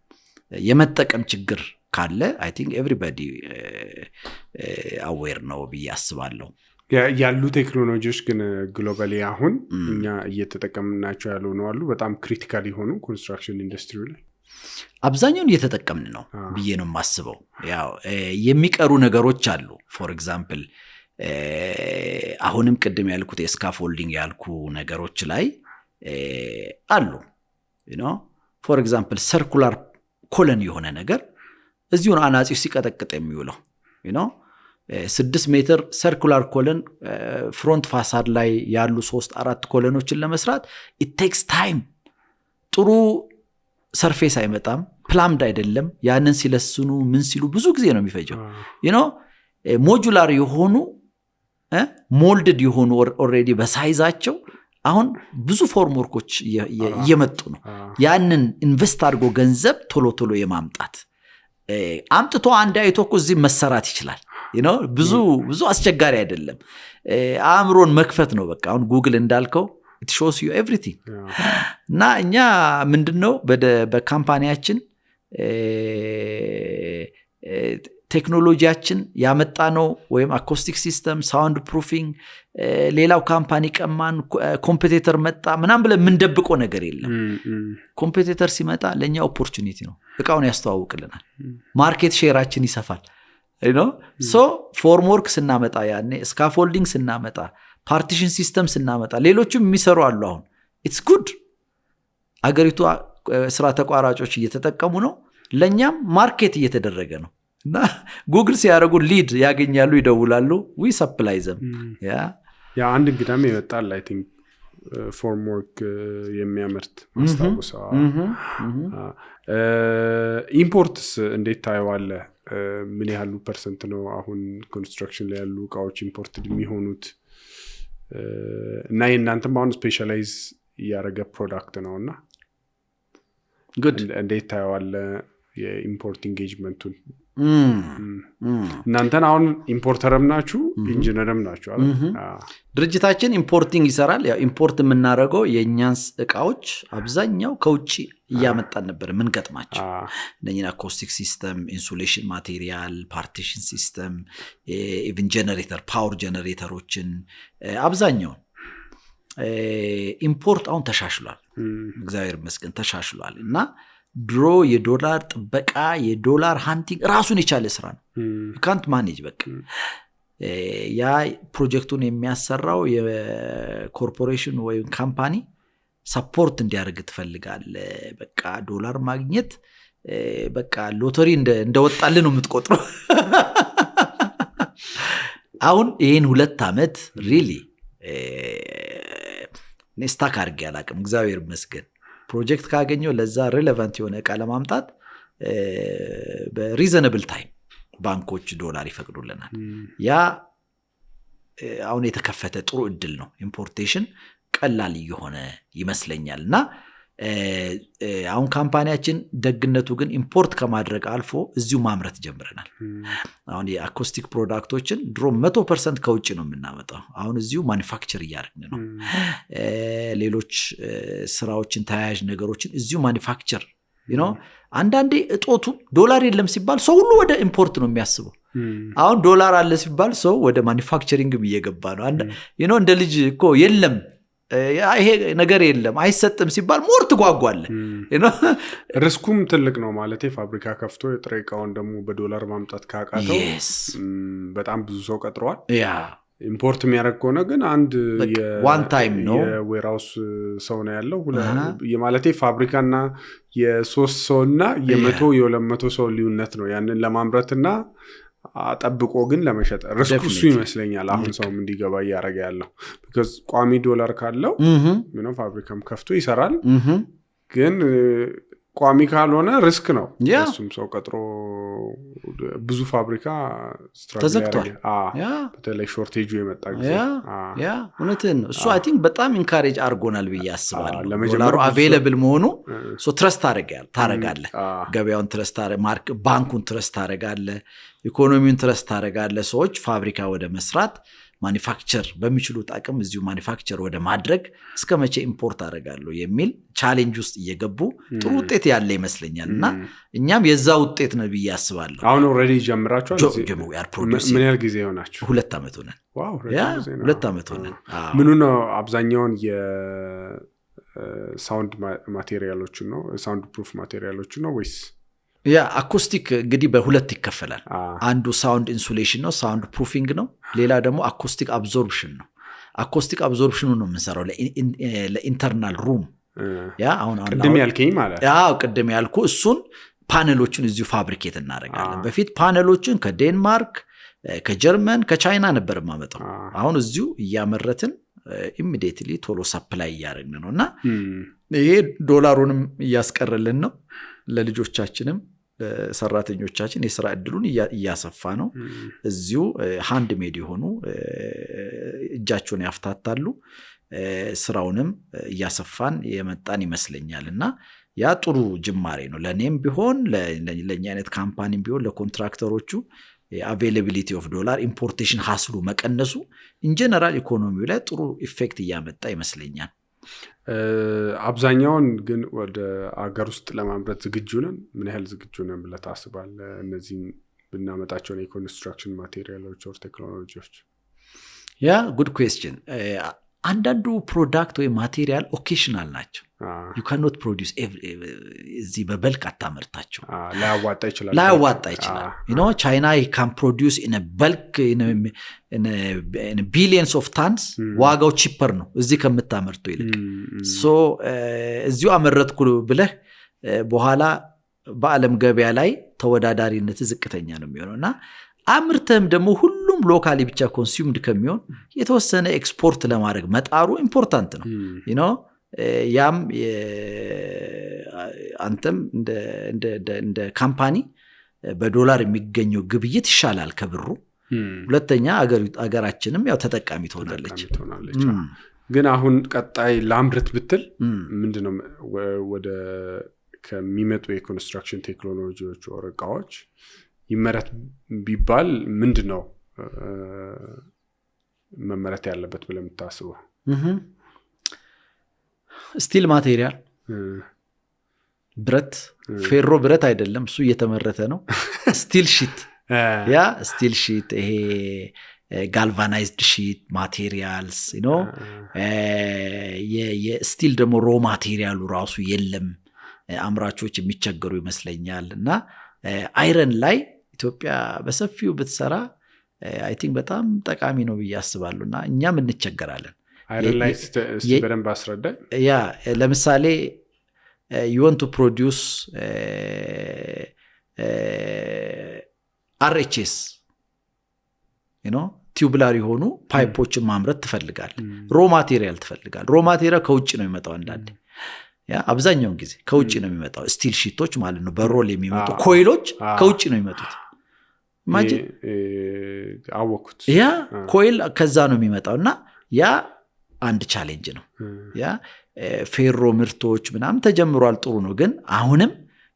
የመጠቀም ችግር ካለ አይ ቲንክ ኤቭሪባዲ አዌር ነው ብዬ አስባለሁ። ያሉ ቴክኖሎጂዎች ግን ግሎባሊ አሁን እኛ እየተጠቀምናቸው ያሉ ነው አሉ በጣም ክሪቲካል የሆኑ ኮንስትራክሽን ኢንዱስትሪ ላይ አብዛኛውን እየተጠቀምን ነው ብዬ ነው የማስበው። ያው የሚቀሩ ነገሮች አሉ። ፎር ኤግዛምፕል አሁንም ቅድም ያልኩት የስካፎልዲንግ ያልኩ ነገሮች ላይ አሉ። ፎር ኤግዛምፕል ሰርኩላር ኮለን የሆነ ነገር እዚሁ ነው አናጺው ሲቀጠቅጥ የሚውለው 6 ሜትር ሰርኩላር ኮለን ፍሮንት ፋሳድ ላይ ያሉ 3-4 ኮለኖችን ለመስራት it takes time። ጥሩ ሰርፌስ አይመጣም፣ ፕላምድ አይደለም። ያንን ሲለስኑ ምን ሲሉ ብዙ ጊዜ ነው የሚፈጀው። ሞጁላር የሆኑ ሞልድድ የሆኑ ኦልሬዲ በሳይዛቸው አሁን ብዙ ፎርምወርኮች እየመጡ ነው። ያንን ኢንቨስት አድርጎ ገንዘብ ቶሎ የማምጣት አምጥቶ አንድ አይቶ እኮ እዚህ መሰራት ይችላል። ብዙ አስቸጋሪ አይደለም። አእምሮን መክፈት ነው በቃ። አሁን ጉግል እንዳልከው it shows you everything። እና እኛ ምንድነው በካምፓኒያችን ቴክኖሎጂያችን ያመጣ ነው ወይም አኮስቲክ ሲስተም፣ ሳውንድ ፕሩፊንግ፣ ሌላው ካምፓኒ ቀማን፣ ኮምፒቲተር መጣ ምናም ብለን ምንደብቆ ነገር የለም። ኮምፒቲተር ሲመጣ ለኛ ኦፖርቹኒቲ ነው። እቃውን ያስተዋውቅልናል፣ ማርኬት ሼራችን ይሰፋል። ሶ ፎርምወርክ ስናመጣ ያኔ ስካፎልዲንግ ስናመጣ ፓርቲሽን ሲስተም ስናመጣ ሌሎችም የሚሰሩ አሉ። አሁን ኢትስ ጉድ። አገሪቱ ስራ ተቋራጮች እየተጠቀሙ ነው፣ ለኛም ማርኬት እየተደረገ ነው። እና ጉግል ሲያደርጉ ሊድ ያገኛሉ፣ ይደውላሉ፣ ዊ ሰፕላይ ዘም። ያ አንድ እንግዳም ይመጣል አይ ቲንክ ፎርምወርክ የሚያመርት ማስታወሰው። ኢምፖርትስ እንዴት ታየዋለህ? ምን ያህሉ ፐርሰንት ነው አሁን ኮንስትራክሽን ላይ ያሉ እቃዎች ኢምፖርት የሚሆኑት? እና የእናንተም አሁን ስፔሻላይዝ እያደረገ ፕሮዳክት ነውና እንዴት ታየዋለህ የኢምፖርት ኢንጌጅመንቱን? እናንተን አሁን ኢምፖርተርም ናችሁ ኢንጂነርም ናችሁ አይደል? ድርጅታችን ኢምፖርቲንግ ይሰራል። ያው ኢምፖርት የምናደርገው የእኛን እቃዎች አብዛኛው ከውጭ እያመጣን ነበር ምን ገጥማቸው እነኚህ አኮስቲክ ሲስተም ኢንሱሌሽን ማቴሪያል ፓርቲሽን ሲስተም ኢቭን ጀነሬተር ፓወር ጀነሬተሮችን አብዛኛውን ኢምፖርት አሁን ተሻሽሏል እግዚአብሔር ይመስገን ተሻሽሏል እና ድሮ የዶላር ጥበቃ የዶላር ሃንቲንግ ራሱን የቻለ ስራ ነው you can't manage በቃ ያ ፕሮጀክቱን የሚያሰራው የኮርፖሬሽን ወይ ካምፓኒ ሰፖርት እንዲያደርግ ትፈልጋል በቃ ዶላር ማግኘት በቃ ሎተሪ እንደወጣልን ነው የምትቆጥረው አሁን ይሄን 2 አመት ሪሊ ነስታክ አድርጌ አላቅም እግዚአብሔር ይመስገን ፕሮጀክት ካገኘው ለዛ ሪሌቫንት የሆነ እቃ ለማምጣት በሪዘነብል ታይም ባንኮች ዶላር ይፈቅዱልናል ያ አሁን የተከፈተ ጥሩ እድል ነው ኢምፖርቴሽን ቀላል የሆነ ይመስለኛልና አሁን ካምፓኒያችን ደግነቱ ግን ኢምፖርት ከማድረግ አልፎ እዚሁ ማምረት ጀምረናል አሁን የአኮስቲክ ፕሮዳክቶችን ድሮ 100% ከውጭ ነው የምናመጣው አሁን እዚሁ ማኒፋክቸር እያደረግን ነው ሌሎች ስራዎችን ተያያዥ ነገሮችን እዚሁ ማኒፋክቸር you know አንዳንዴ እጦቱ ዶላር የለም ሲባል ሰው ሁሉ ወደ ኢምፖርት ነው የሚያስበው አሁን ዶላር አለ ሲባል ሰው ወደ ማኒፋክቸሪንግም እየገባ ነው you know እንደ ልጅ እኮ የለም ይሄ ነገር የለም አይሰጥም ሲባል ሞር ትጓጓለ you know ሪስኩም ትልቅ ነው ማለት ፋብሪካ ከፍቶ የጥሬ ዕቃውን ደግሞ በዶላር ማምጣት ካቃተው በጣም ብዙ ሰው ቀጥሯል ያ ኢምፖርት የሚያደርግ ከሆነ ግን አንድ ዋን ታይም ነው የዌራውስ ሰው ነው ያለው የማለቴ ፋብሪካና የ3 ሰውና የ100 የ200 ሰው ሊውነት ነው ያንን ለማምረትና አጠብቆ ግን ለመሸጥ ሪስኩ እሱ ይመስለኛል አሁን ሰውም እንዲገባ ያረጋ ያለው because ቋሚ ዶላር ካለው ምንም ፋብሪካም ከፍቶ ይሰራል ግን ቋሚ ካልሆነ ሪስክ ነው እሱም ሰው ቀጥሮ ብዙ ፋብሪካ ተዘግቷል በተለይ ሾርቴጁ የመጣ ጊዜ ያ እውነትን እሱ አይ ቲንክ በጣም ኢንካሬጅ አድርጎናል ብዬ አስባለሁ ዶላሩ አቬሌብል መሆኑ ሶ ትረስት ታረጋለህ ገበያውን ትረስት ማርክ ባንኩን ትረስት ታረጋለህ ኢኮኖሚውን ትረስት ታረጋለህ ሰዎች ፋብሪካ ወደ መስራት ማኒፋክቸር በሚችሉት አቅም እዚሁ ማኒፋክቸር ወደ ማድረግ እስከመቼ ኢምፖርት አደርጋለሁ የሚል ቻሌንጅ ውስጥ እየገቡ ጥሩ ውጤት ያለ ይመስለኛልና እኛም የዛ ውጤት ነው ብዬ አስባለሁ አሁን ኦሬዲ ጀምራችኋል ምን ያህል ጊዜ ሆናችሁ 2 አመት ሆነን ዋው 2 አመት ሆነን ምኑ ነው አብዛኛውን የሳውንድ ማቴሪያሎችን ነው ሳውንድ ፕሩፍ ማቴሪያሎችን ነው ወይስ ያ አኮስቲክ እንግዲህ በሁለት ይከፈላል አንዱ ሳውንድ ኢንሱሌሽን ነው ሳውንድ ፕሩፊንግ ነው ሌላ ደግሞ አኮስቲክ አብዞርፕሽን ነው አኮስቲክ አብዞርፕሽኑ ነው የምንሰራው ለኢንተርናል ሩም ያ አሁን ቅድም ያልከኝ ማለት ያው ቅድም ያልኩ እሱን ፓነሎችን እዚሁ ፋብሪኬት እናደርጋለን በፊት ፓነሎችን ከዴንማርክ ከጀርመን ከቻይና ነበር ማመጣው አሁን እዚሁ እያመረትን ኢሚዲየትሊ ቶሎ ሰፕላይ ያደርግን ነውና ይሄ ዶላሩንም እያስቀረልን ነው ለልጆቻችንም ለሰራተኞቻችን የሥራ እድሉን እያሰፋ ነው እዚሁ ሃንድ ሜድ የሆኑ እጃቸውን ያፍታታሉ ስራውንም እያሰፋን የመጣን ይመስለኛልና ያ ጥሩ ጅማሬ ነው ለኔም ቢሆን ለኛ አይነት ካምፓኒም ቢሆን ለኮንትራክተሮቹ availability of dollar importation ሀስሉ መቀነሱ in general ኢኮኖሚው ላይ ጥሩ ኢፌክት ያመጣ ይመስለኛል አብዛኛውን ግን ወደ አገር ውስጥ ለማምረት ዝግጁ ነን ምን ያህል ዝግጁ ነን ብለህ ታስባለህ እነዚህ ብናመጣቸው የኮንስትራክሽን ማቴሪያሎች ኦር ቴክኖሎጂዎች ያ good question አንዳንዱ ፕሮዳክት ወይ ማቴሪያል ኦኬሽናል ናቸው you cannot produce እዚህ በበልክ አታመርታቸው ላያዋጣ ይችላል you know China can produce in a bulk in billions of tons ዋጋው cheaper ነው እዚህ ከምታመርተው ይልቅ so እዚሁ አመረትኩ ብለህ በኋላ በአለም ገበያ ላይ ተወዳዳሪነት ዝቅተኛ ነው የሚሆነውና አምርተም ደግሞ ሁሉም ሎካሊ ብቻ ኮንሱምድ ከሚሆን የተወሰነ ኤክስፖርት ለማድረግ መጣሩ ኢምፖርታንት ነው you know ያም አንተም እንደ ካምፓኒ በዶላር የሚገኘው ግብይት ይሻላል ከብሩ ሁለተኛ አገራችንም ያው ተጠቃሚ ትሆናለች ግን አሁን ቀጣይ ላምርት ብትል ምንድነው ወደ ከሚመጡ የኮንስትራክሽን ቴክኖሎጂዎች ወርቃዎች ይመረት ቢባል ምንድነው መመረት ያለበት ብለን የምታስበው ስቲል ማቴሪያል ብረት ፌሮ ብረት አይደለም እሱ እየተመረተ ነው። ስቲል ሺት ያ ስቲል ሺት ይሄ ጋልቫናይዝድ ሺት ማቴሪያልስ የስቲል ደግሞ ሮ ማቴሪያሉ ራሱ የለም አምራቾች የሚቸገሩ ይመስለኛል። እና አይረን ላይ ኢትዮጵያ በሰፊው ብትሰራ አይ ቲንክ በጣም ጠቃሚ ነው ብዬ አስባለሁ። እና እኛም እንቸገራለን። አይረን ላይ በደንብ አስረዳኝ። ያ ለምሳሌ you want to produce RHS ቲዩብላር የሆኑ ፓይፖችን ማምረት ትፈልጋል። ሮ ማቴሪያል ትፈልጋል። ሮ ማቴሪያል ከውጭ ነው የሚመጣው። አንዳንዴ ያ አብዛኛውን ጊዜ ከውጭ ነው የሚመጣው። ስቲል ሺቶች ማለት ነው በሮል የሚመጡ ኮይሎች ከውጭ ነው የሚመጡት። ኢማጂን አወኩት። ያ ኮይል ከዛ ነው የሚመጣው። እና ያ አንድ ቻሌንጅ ነው። ያ ፌሮ ምርቶች ምናምን ተጀምሯል፣ ጥሩ ነው። ግን አሁንም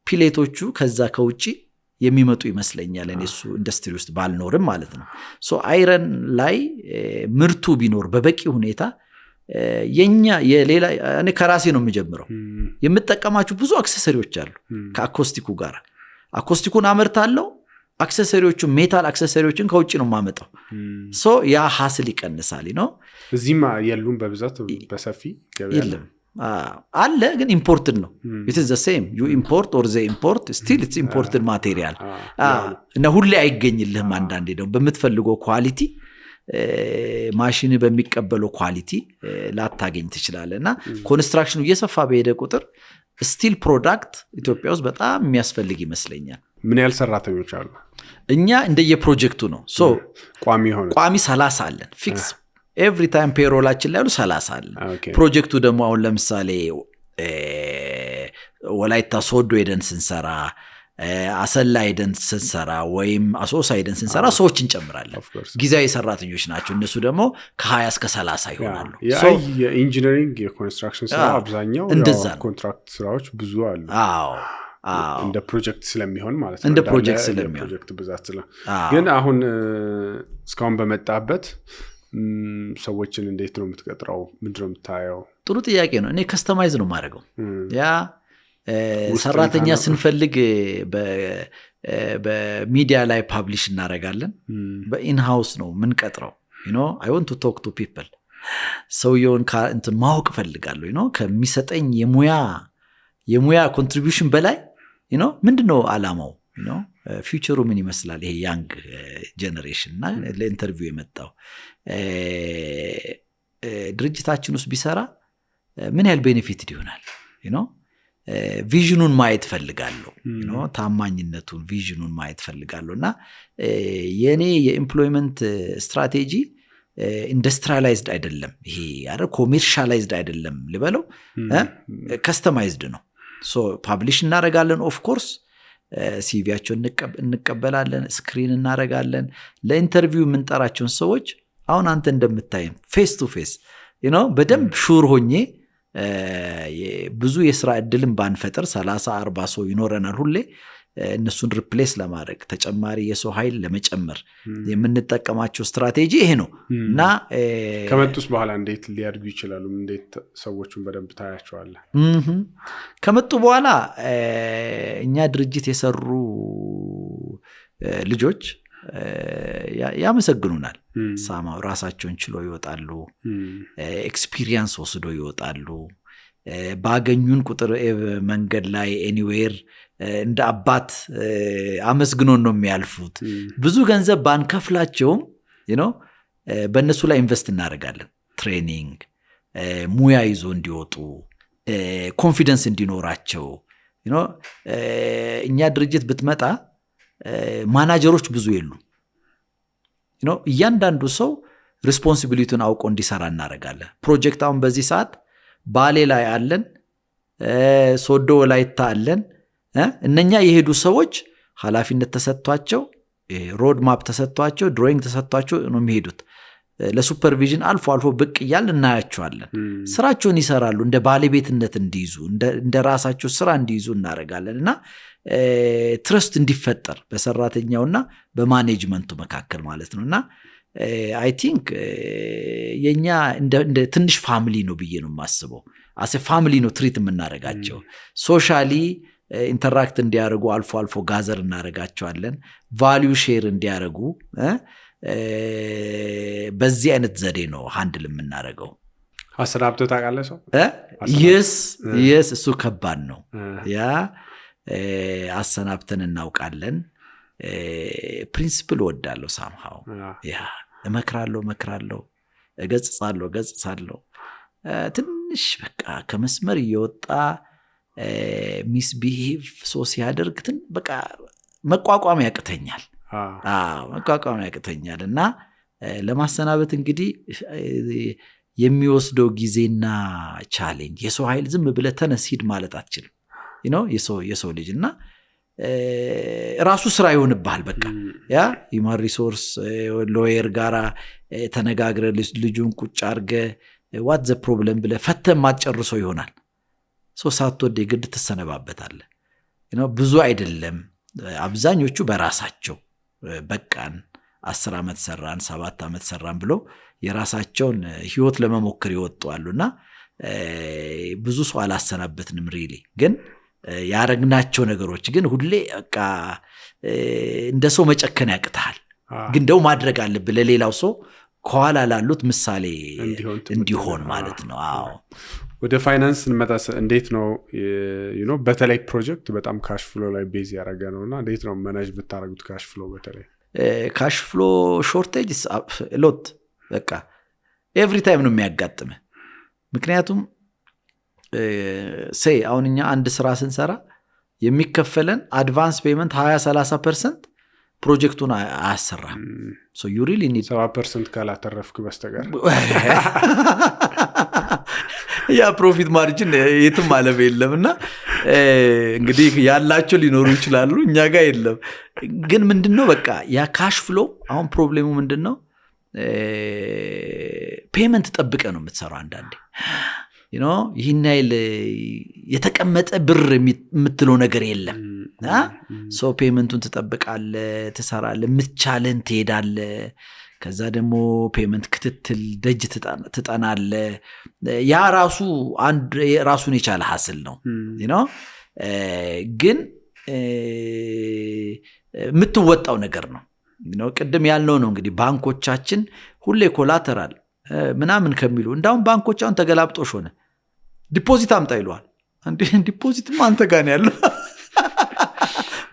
ፒሌቶቹ ከዛ ከውጭ የሚመጡ ይመስለኛል። እኔ እሱ ኢንዱስትሪ ውስጥ ባልኖርም ማለት ነው። ሶ አይረን ላይ ምርቱ ቢኖር በበቂ ሁኔታ የኛ የሌላ እኔ ከራሴ ነው የሚጀምረው። የምጠቀማችሁ ብዙ አክሰሰሪዎች አሉ ከአኮስቲኩ ጋር። አኮስቲኩን አመርታለሁ፣ አክሰሰሪዎቹ ሜታል አክሰሰሪዎችን ከውጭ ነው የማመጣው። ሶ ያ ሀስል ይቀንሳል ነው። እዚህም የሉም በብዛት በሰፊ የለም አለ፣ ግን ኢምፖርትድ ነው። it is the same you import or they import still it's imported material እና ሁሌ አይገኝልህም። አንዳንዴ ደግሞ በምትፈልገው ኳሊቲ ማሽን በሚቀበለው ኳሊቲ ላታገኝ ትችላለህ። እና ኮንስትራክሽኑ እየሰፋ በሄደ ቁጥር ስቲል ፕሮዳክት ኢትዮጵያ ውስጥ በጣም የሚያስፈልግ ይመስለኛል። ምን ያህል ሰራተኞች አሉ? እኛ እንደየፕሮጀክቱ ነው። ሶ ቋሚ 30 አለን ፊክስ ኤቭሪ ታይም ፔሮላችን ላይ ያሉ 30 አለን። ፕሮጀክቱ ደግሞ አሁን ለምሳሌ ወላይታ ሶዶ ሄደን ስንሰራ፣ አሰላ ሄደን ስንሰራ ወይም አሶሳ ሄደን ስንሰራ ሰዎች እንጨምራለን። ጊዜያዊ ሰራተኞች ናቸው። እነሱ ደግሞ ከ20 እስከ 30 ይሆናሉ። የኢንጂነሪንግ የኮንስትራክሽን ስራ አብዛኛው ኮንትራክት ስራዎች ብዙ አሉ። እንደ ፕሮጀክት ስለሚሆን ማለት ነው። እንደ ፕሮጀክት ስለሚሆን ፕሮጀክት ብዛት ግን አሁን እስካሁን በመጣበት ሰዎችን እንዴት ነው የምትቀጥረው? ምንድነው የምታየው? ጥሩ ጥያቄ ነው። እኔ ከስተማይዝ ነው ማድረገው። ያ ሰራተኛ ስንፈልግ በሚዲያ ላይ ፓብሊሽ እናደርጋለን። በኢንሃውስ ነው ምንቀጥረው። I want to talk to people ሰውየውን እንትን ማወቅ ፈልጋለሁ። ከሚሰጠኝ የሙያ ኮንትሪቢዩሽን በላይ ምንድነው አላማው? ፊውቸሩ ምን ይመስላል? ይሄ ያንግ ጀነሬሽን እና ለኢንተርቪው የመጣው ድርጅታችን ውስጥ ቢሰራ ምን ያህል ቤኔፊት ይሆናል? ቪዥኑን ማየት ፈልጋለሁ። ታማኝነቱን ቪዥኑን ማየት ፈልጋለሁ። እና የኔ የኤምፕሎይመንት ስትራቴጂ ኢንዱስትሪያላይዝድ አይደለም። ይሄ ኮሜርሻላይዝድ አይደለም ልበለው፣ ከስተማይዝድ ነው። ሶ ፓብሊሽ እናደርጋለን። ኦፍ ኮርስ ሲቪያቸውን እንቀበላለን፣ ስክሪን እናደርጋለን። ለኢንተርቪው የምንጠራቸውን ሰዎች አሁን አንተ እንደምታይም ፌስ ቱ ፌስ በደንብ ሹር ሆኜ ብዙ የስራ እድልን ባንፈጥር 30-40 ሰው ይኖረናል ሁሌ። እነሱን ሪፕሌስ ለማድረግ ተጨማሪ የሰው ኃይል ለመጨመር የምንጠቀማቸው ስትራቴጂ ይሄ ነው። እና ከመጡስ በኋላ እንዴት ሊያድጉ ይችላሉ? እንዴት ሰዎቹን በደንብ ታያቸዋለህ? ከመጡ በኋላ እኛ ድርጅት የሰሩ ልጆች ያመሰግኑናል። ሳማው ራሳቸውን ችሎ ይወጣሉ፣ ኤክስፒሪየንስ ወስዶ ይወጣሉ። ባገኙን ቁጥር መንገድ ላይ ኤኒዌር እንደ አባት አመስግኖን ነው የሚያልፉት። ብዙ ገንዘብ ባንከፍላቸውም በእነሱ ላይ ኢንቨስት እናደርጋለን። ትሬኒንግ፣ ሙያ ይዞ እንዲወጡ፣ ኮንፊደንስ እንዲኖራቸው። እኛ ድርጅት ብትመጣ ማናጀሮች ብዙ የሉም። እያንዳንዱ ሰው ሪስፖንሲቢሊቲውን አውቆ እንዲሰራ እናደርጋለን። ፕሮጀክት አሁን በዚህ ሰዓት ባሌ ላይ አለን፣ ሶዶ ወላይታ አለን። እነኛ የሄዱ ሰዎች ኃላፊነት ተሰጥቷቸው፣ ሮድ ማፕ ተሰጥቷቸው፣ ድሮይንግ ተሰጥቷቸው ነው የሚሄዱት። ለሱፐርቪዥን አልፎ አልፎ ብቅ እያል እናያቸዋለን። ስራቸውን ይሰራሉ። እንደ ባለቤትነት እንዲይዙ፣ እንደ ራሳቸው ስራ እንዲይዙ እናደርጋለን። እና ትረስት እንዲፈጠር በሰራተኛውና በማኔጅመንቱ መካከል ማለት ነው። እና አይ ቲንክ የኛ እንደ ትንሽ ፋሚሊ ነው ብዬ ነው የማስበው። አሴ ፋሚሊ ነው ትሪት የምናደርጋቸው። ሶሻሊ ኢንተራክት እንዲያደርጉ አልፎ አልፎ ጋዘር እናደርጋቸዋለን። ቫሊዩ ሼር እንዲያደርጉ በዚህ አይነት ዘዴ ነው ሃንድል የምናደርገው። አሰናብተህ ታውቃለህ ሰው? የስ እሱ ከባድ ነው። ያ አሰናብተን እናውቃለን። ፕሪንሲፕል ወዳለሁ ሳምሃው ያ እመክራለሁ፣ እገጽሳለሁ። ትንሽ በቃ ከመስመር እየወጣ ሚስቢሄቭ ሲያደርግ በቃ መቋቋም ያቅተኛል። እና ለማሰናበት እንግዲህ የሚወስደው ጊዜና ቻሌንጅ የሰው ኃይል ዝም ብለህ ተነስ ሂድ ማለት አትችልም። የሰው ልጅ እና ራሱ ስራ ይሆንብሃል። በቃ ያ ሂውማን ሪሶርስ ሎየር ጋራ ተነጋግረ ልጁን ቁጭ አድርገ ዋት ዘ ፕሮብለም ብለህ ፈተህ ማትጨርሰው ይሆናል። ሳትወድ የግድ ትሰነባበታለህ። ብዙ አይደለም አብዛኞቹ በራሳቸው በቃን 10 ዓመት ሰራን 7 ዓመት ሰራን ብሎ የራሳቸውን ህይወት ለመሞከር ይወጣሉና ብዙ ሰው አላሰናበትንም። ሪሊ ግን ያረግናቸው ነገሮች ግን ሁሌ በቃ እንደ ሰው መጨከን ያቅታል። ግን ደው ማድረግ አለብህ ለሌላው ሰው ከኋላ ላሉት ምሳሌ እንዲሆን ማለት ነው። አዎ ወደ ፋይናንስ እንመጣ። እንዴት ነው በተለይ ፕሮጀክት በጣም ካሽ ፍሎ ላይ ቤዝ ያደረገ ነውና እንዴት ነው ማኔጅ ብታረጉት ካሽ ፍሎ? በተለይ ካሽ ፍሎ ሾርቴጅ ሎት በቃ ኤቭሪ ታይም ነው የሚያጋጥመው። ምክንያቱም አሁን እኛ አንድ ስራ ስንሰራ የሚከፈለን አድቫንስ ፔመንት 20-30% ፕሮጀክቱን አያሰራም። ዩ ሪሊ ኒድ 7% ካላተረፍክ በስተቀር ያ ፕሮፊት ማርጂን የትም ማለፍ የለምና እንግዲህ ያላቸው ሊኖሩ ይችላሉ፣ እኛ ጋር የለም። ግን ምንድነው በቃ ያ ካሽ ፍሎ አሁን ፕሮብሌሙ ምንድነው? ፔመንት ጠብቀ ነው የምትሰራው። አንዳንዴ ይህን ያህል የተቀመጠ ብር የምትለው ነገር የለም። ፔመንቱን ትጠብቃለ፣ ትሰራለ፣ የምትቻለን ትሄዳለ። ከዛ ደግሞ ፔመንት ክትትል ደጅ ትጠናለ። ያ ራሱ ራሱን የቻለ ሀስል ነው። ግን የምትወጣው ነገር ነው። ቅድም ያልነው ነው እንግዲህ ባንኮቻችን ሁሌ ኮላተራል ምናምን ከሚሉ እንዳውም ባንኮች አሁን ተገላብጦሽ ሆነ። ዲፖዚት አምጣ ይለዋል። ዲፖዚትም አንተ ጋር ነው ያለው።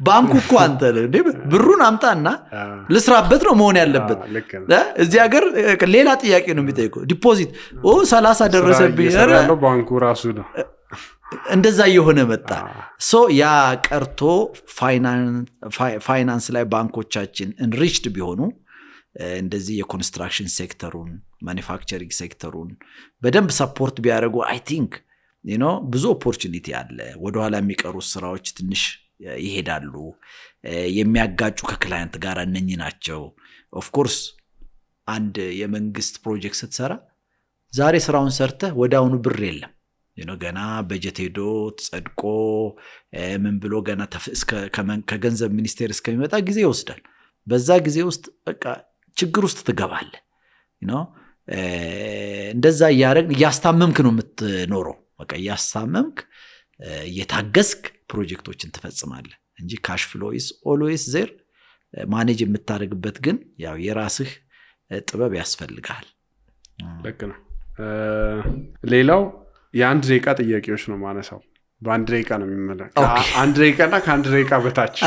ባንኩ እኮ አንተ ብሩን አምጣና ልስራበት ነው መሆን ያለበት። እዚህ ሀገር ሌላ ጥያቄ ነው የሚጠይቀው። ዲፖዚት 30 ደረሰብኝ ያለው ባንኩ ራሱ ነው። እንደዛ የሆነ መጣ። ያ ቀርቶ ፋይናንስ ላይ ባንኮቻችን እንሪችድ ቢሆኑ እንደዚህ የኮንስትራክሽን ሴክተሩን ማኒፋክቸሪንግ ሴክተሩን በደንብ ሰፖርት ቢያደርጉ አይ ቲንክ ብዙ ኦፖርቹኒቲ አለ። ወደኋላ የሚቀሩ ስራዎች ትንሽ ይሄዳሉ። የሚያጋጩ ከክላይንት ጋር እነኚህ ናቸው። ኦፍኮርስ አንድ የመንግስት ፕሮጀክት ስትሰራ ዛሬ ስራውን ሰርተህ ወዲያውኑ ብር የለም። ገና በጀት ሄዶ ጸድቆ ምን ብሎ ገና ከገንዘብ ሚኒስቴር እስከሚመጣ ጊዜ ይወስዳል። በዛ ጊዜ ውስጥ በቃ ችግር ውስጥ ትገባለህ። እንደዛ እያስታመምክ ነው የምትኖረው። በቃ እያስታመምክ እየታገስክ ፕሮጀክቶችን ትፈጽማለህ እንጂ ካሽ ፍሎ ኢዝ ኦልዌይስ ዜር። ማኔጅ የምታደርግበት ግን ያው የራስህ ጥበብ ያስፈልጋል። ልክ ነው። ሌላው የአንድ ደቂቃ ጥያቄዎች ነው ማነሳው። በአንድ ደቂቃ ነው የሚመለክ። አንድ ደቂቃና ከአንድ ደቂቃ በታች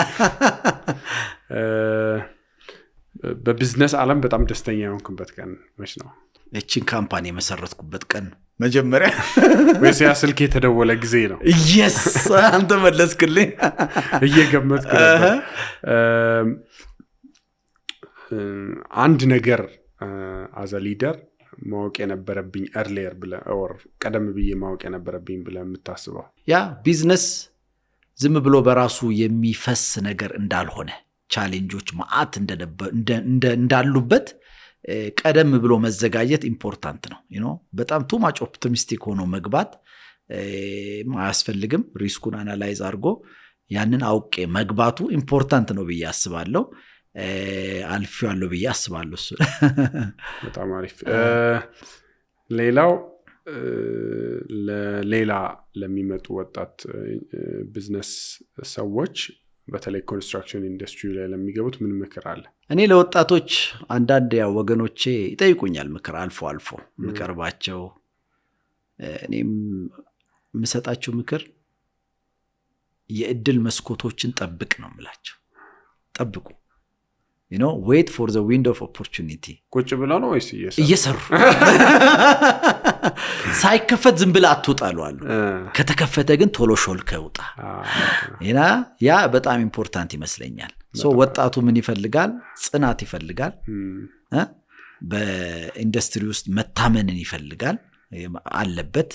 በቢዝነስ ዓለም በጣም ደስተኛ የሆንክበት ቀን መች ነው? እቺን ካምፓኒ የመሰረትኩበት ቀን መጀመሪያ ወይስ ያ ስልክ የተደወለ ጊዜ ነው? yes አንተ መለስክልኝ። እየገመትኩ ነበር። አንድ ነገር አዘ ሊደር ማወቅ የነበረብኝ earlier ብለ or ቀደም ብዬ ማወቅ የነበረብኝ ብለ የምታስበው? ያ ቢዝነስ ዝም ብሎ በራሱ የሚፈስ ነገር እንዳልሆነ፣ ቻሌንጆች ማአት እንዳሉበት ቀደም ብሎ መዘጋጀት ኢምፖርታንት ነው። በጣም ቱ ማች ኦፕቲሚስቲክ ሆኖ መግባት አያስፈልግም። ሪስኩን አናላይዝ አድርጎ ያንን አውቄ መግባቱ ኢምፖርታንት ነው ብዬ አስባለሁ። አልፌዋለሁ ብዬ አስባለሁ። እሱ በጣም አሪፍ። ሌላው ሌላ ለሚመጡ ወጣት ቢዝነስ ሰዎች በተለይ ኮንስትራክሽን ኢንዱስትሪ ላይ ለሚገቡት ምን ምክር አለ? እኔ ለወጣቶች አንዳንድ ያው ወገኖቼ ይጠይቁኛል ምክር አልፎ አልፎ ምቀርባቸው እኔም የምሰጣቸው ምክር የእድል መስኮቶችን ጠብቅ ነው የምላቸው። ጠብቁ wait for the window of opportunity። ቁጭ ብለው ነው ወይስ እየሰሩ ሳይከፈት ዝም ብለህ አትውጣሉ አሉ። ከተከፈተ ግን ቶሎ ሾልከህ ውጣ። ያ በጣም ኢምፖርታንት ይመስለኛል። ወጣቱ ምን ይፈልጋል? ጽናት ይፈልጋል። በኢንዱስትሪ ውስጥ መታመንን ይፈልጋል አለበት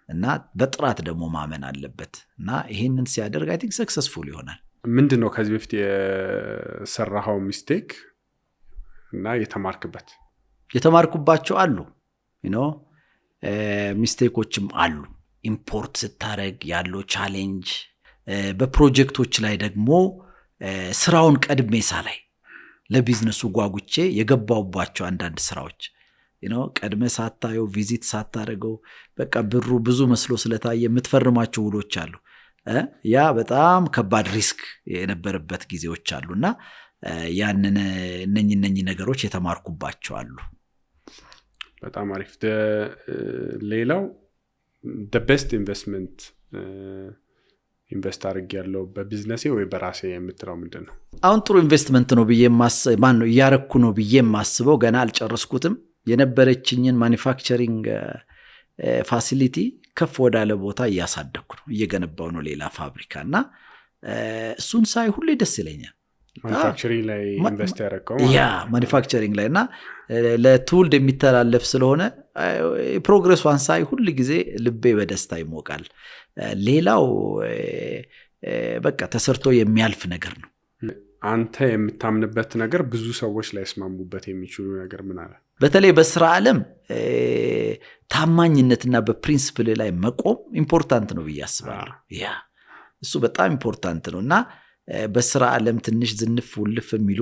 እና በጥራት ደግሞ ማመን አለበት እና ይሄንን ሲያደርግ አይ ቲንክ ሰክሰስፉል ይሆናል። ምንድነው ከዚህ በፊት የሰራኸው ሚስቴክ እና የተማርክበት? የተማርኩባቸው አሉ ሚስቴኮችም አሉ። ኢምፖርት ስታረግ ያለው ቻሌንጅ፣ በፕሮጀክቶች ላይ ደግሞ ስራውን ቀድሜ ሳላይ ለቢዝነሱ ጓጉቼ የገባውባቸው አንዳንድ ስራዎች ቀድሜ ሳታየው ቪዚት ሳታረገው በቃ ብሩ ብዙ መስሎ ስለታየ የምትፈርማቸው ውሎች አሉ። ያ በጣም ከባድ ሪስክ የነበረበት ጊዜዎች አሉና ያንን እነኚህ ነገሮች የተማርኩባቸው አሉ። በጣም አሪፍ። ሌላው the best investment ኢንቨስት አድርጌያለሁ በቢዝነሴ ወይ በራሴ የምትለው ምንድነው? አሁን ጥሩ ኢንቨስትመንት ነው ብዬ ማነው እያረኩ ነው ብዬ ማስበው ገና አልጨረስኩትም። የነበረችኝን ማኒፋክቸሪንግ ፋሲሊቲ ከፍ ወዳለ ቦታ እያሳደኩ ነው፣ እየገነባው ነው ሌላ ፋብሪካና እሱን ሳይ ሁሌ ደስ ይለኛል። ማኒፋክቸሪንግ ላይ ኢንቨስት ያደረገው ማኒፋክቸሪንግ ላይ እና ለትውልድ የሚተላለፍ ስለሆነ ፕሮግሬሷን ሳይ ሁል ጊዜ ልቤ በደስታ ይሞቃል። ሌላው በቃ ተሰርቶ የሚያልፍ ነገር ነው። አንተ የምታምንበት ነገር ብዙ ሰዎች ላይ ስማሙበት የሚችሉ ነገር ምን አለ? በተለይ በስራ ዓለም ታማኝነትና በፕሪንሲፕል ላይ መቆም ኢምፖርታንት ነው ብዬ አስባለሁ። እሱ በጣም ኢምፖርታንት ነው እና በስራ ዓለም ትንሽ ዝንፍ ውልፍ የሚሉ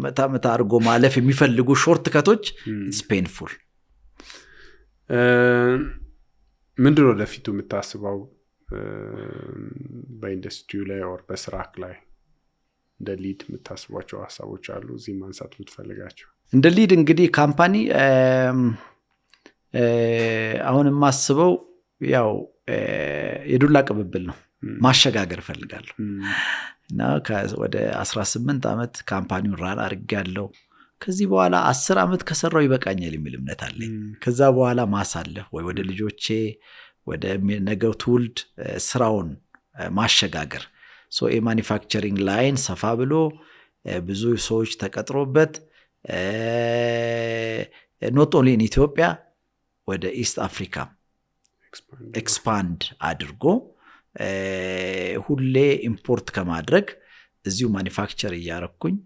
መታ አድርጎ ማለፍ የሚፈልጉ ሾርት ከቶች ኢትስ ፔንፉል። ምንድነው ለፊቱ የምታስበው በኢንዱስትሪው ላይ ወር በስራክ ላይ እንደ ሊድ የምታስቧቸው ሀሳቦች አሉ እዚህ ማንሳት የምትፈልጋቸው? እንደ ሊድ እንግዲህ ካምፓኒ አሁን የማስበው ያው የዱላ ቅብብል ነው፣ ማሸጋገር ፈልጋለሁ እና ወደ 18 ዓመት ካምፓኒውን ራን አድርጌያለሁ። ከዚህ በኋላ 10 ዓመት ከሰራው ይበቃኛል የሚል እምነት አለኝ። ከዛ በኋላ ማሳለፍ ወይ ወደ ልጆቼ ወደ ነገው ትውልድ ስራውን ማሸጋገር የማኒፋክቸሪንግ ላይን ሰፋ ብሎ ብዙ ሰዎች ተቀጥሮበት ኖት ኦንሊ ኢን ኢትዮጵያ ወደ ኢስት አፍሪካ ኤክስፓንድ አድርጎ ሁሌ ኢምፖርት ከማድረግ እዚሁ ማኒፋክቸር እያረኩኝ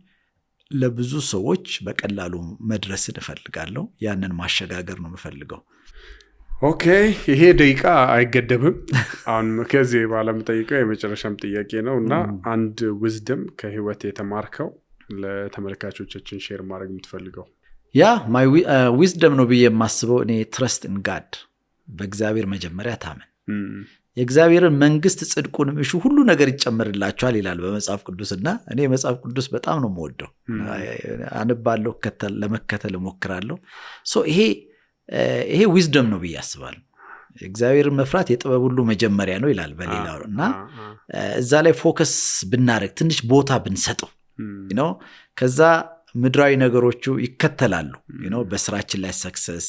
ለብዙ ሰዎች በቀላሉ መድረስን እፈልጋለሁ። ያንን ማሸጋገር ነው የምፈልገው። ኦኬ፣ ይሄ ደቂቃ አይገደብም። አሁን ከዚህ በኋላ የምጠይቀው የመጨረሻም ጥያቄ ነው እና አንድ ዊዝደም ከህይወት የተማርከው ለተመልካቾቻችን ሼር ማድረግ የምትፈልገው? ያ ማይ ዊዝደም ነው ብዬ የማስበው እኔ ትረስት ኢን ጋድ፣ በእግዚአብሔር መጀመሪያ ታመን፣ የእግዚአብሔርን መንግስት ጽድቁንም እሹ ሁሉ ነገር ይጨመርላችኋል ይላል በመጽሐፍ ቅዱስና እኔ መጽሐፍ ቅዱስ በጣም ነው የምወደው፣ አነባለሁ፣ ለመከተል እሞክራለሁ። ይሄ ዊዝደም ነው ብዬ አስባለሁ። እግዚአብሔርን መፍራት የጥበብ ሁሉ መጀመሪያ ነው ይላል በሌላው እና እዛ ላይ ፎከስ ብናደርግ ትንሽ ቦታ ብንሰጠው ከዛ ምድራዊ ነገሮቹ ይከተላሉ። በስራችን ላይ ሰክሰስ፣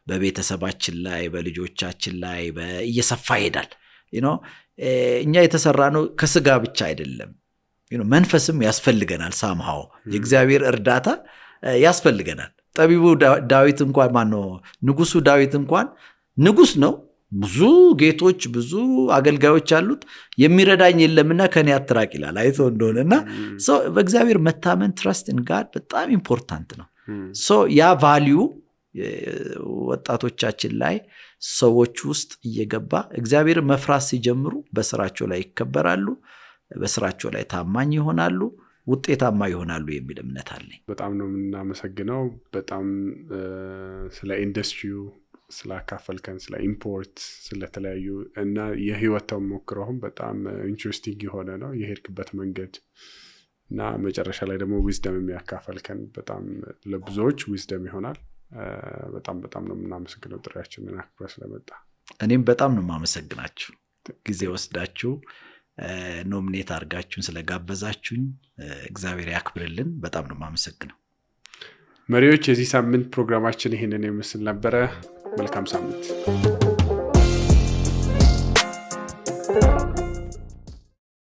በቤተሰባችን ላይ፣ በልጆቻችን ላይ እየሰፋ ይሄዳል። እኛ የተሰራ ነው ከስጋ ብቻ አይደለም፣ መንፈስም ያስፈልገናል። ሳምሃው የእግዚአብሔር እርዳታ ያስፈልገናል። ጠቢቡ ዳዊት እንኳን ንጉሱ ዳዊት እንኳን ንጉስ ነው፣ ብዙ ጌቶች ብዙ አገልጋዮች አሉት፣ የሚረዳኝ የለምና ከኔ አትራቅ ይላል አይቶ እንደሆነና በእግዚአብሔር መታመን ትረስት ኢን ጋድ በጣም ኢምፖርታንት ነው። ያ ቫልዩ ወጣቶቻችን ላይ ሰዎች ውስጥ እየገባ እግዚአብሔር መፍራት ሲጀምሩ በስራቸው ላይ ይከበራሉ፣ በስራቸው ላይ ታማኝ ይሆናሉ፣ ውጤታማ ይሆናሉ የሚል እምነት አለኝ። በጣም ነው የምናመሰግነው። በጣም ስለ ኢንዱስትሪው ስላካፈልከን፣ ስለ ኢምፖርት፣ ስለተለያዩ እና የህይወት ተሞክሮህም በጣም ኢንትረስቲንግ የሆነ ነው የሄድክበት መንገድ እና መጨረሻ ላይ ደግሞ ዊዝደም የሚያካፈልከን በጣም ለብዙዎች ዊዝደም ይሆናል። በጣም ነው የምናመሰግነው ጥሪያችንን አክብረህ ስለመጣ። እኔም በጣም ነው የማመሰግናችሁ ጊዜ ወስዳችሁ ኖሚኔት አድርጋችሁን ስለጋበዛችሁኝ እግዚአብሔር ያክብርልን። በጣም ነው የማመሰግነው። መሪዎች፣ የዚህ ሳምንት ፕሮግራማችን ይህንን ይመስል ነበረ። መልካም ሳምንት።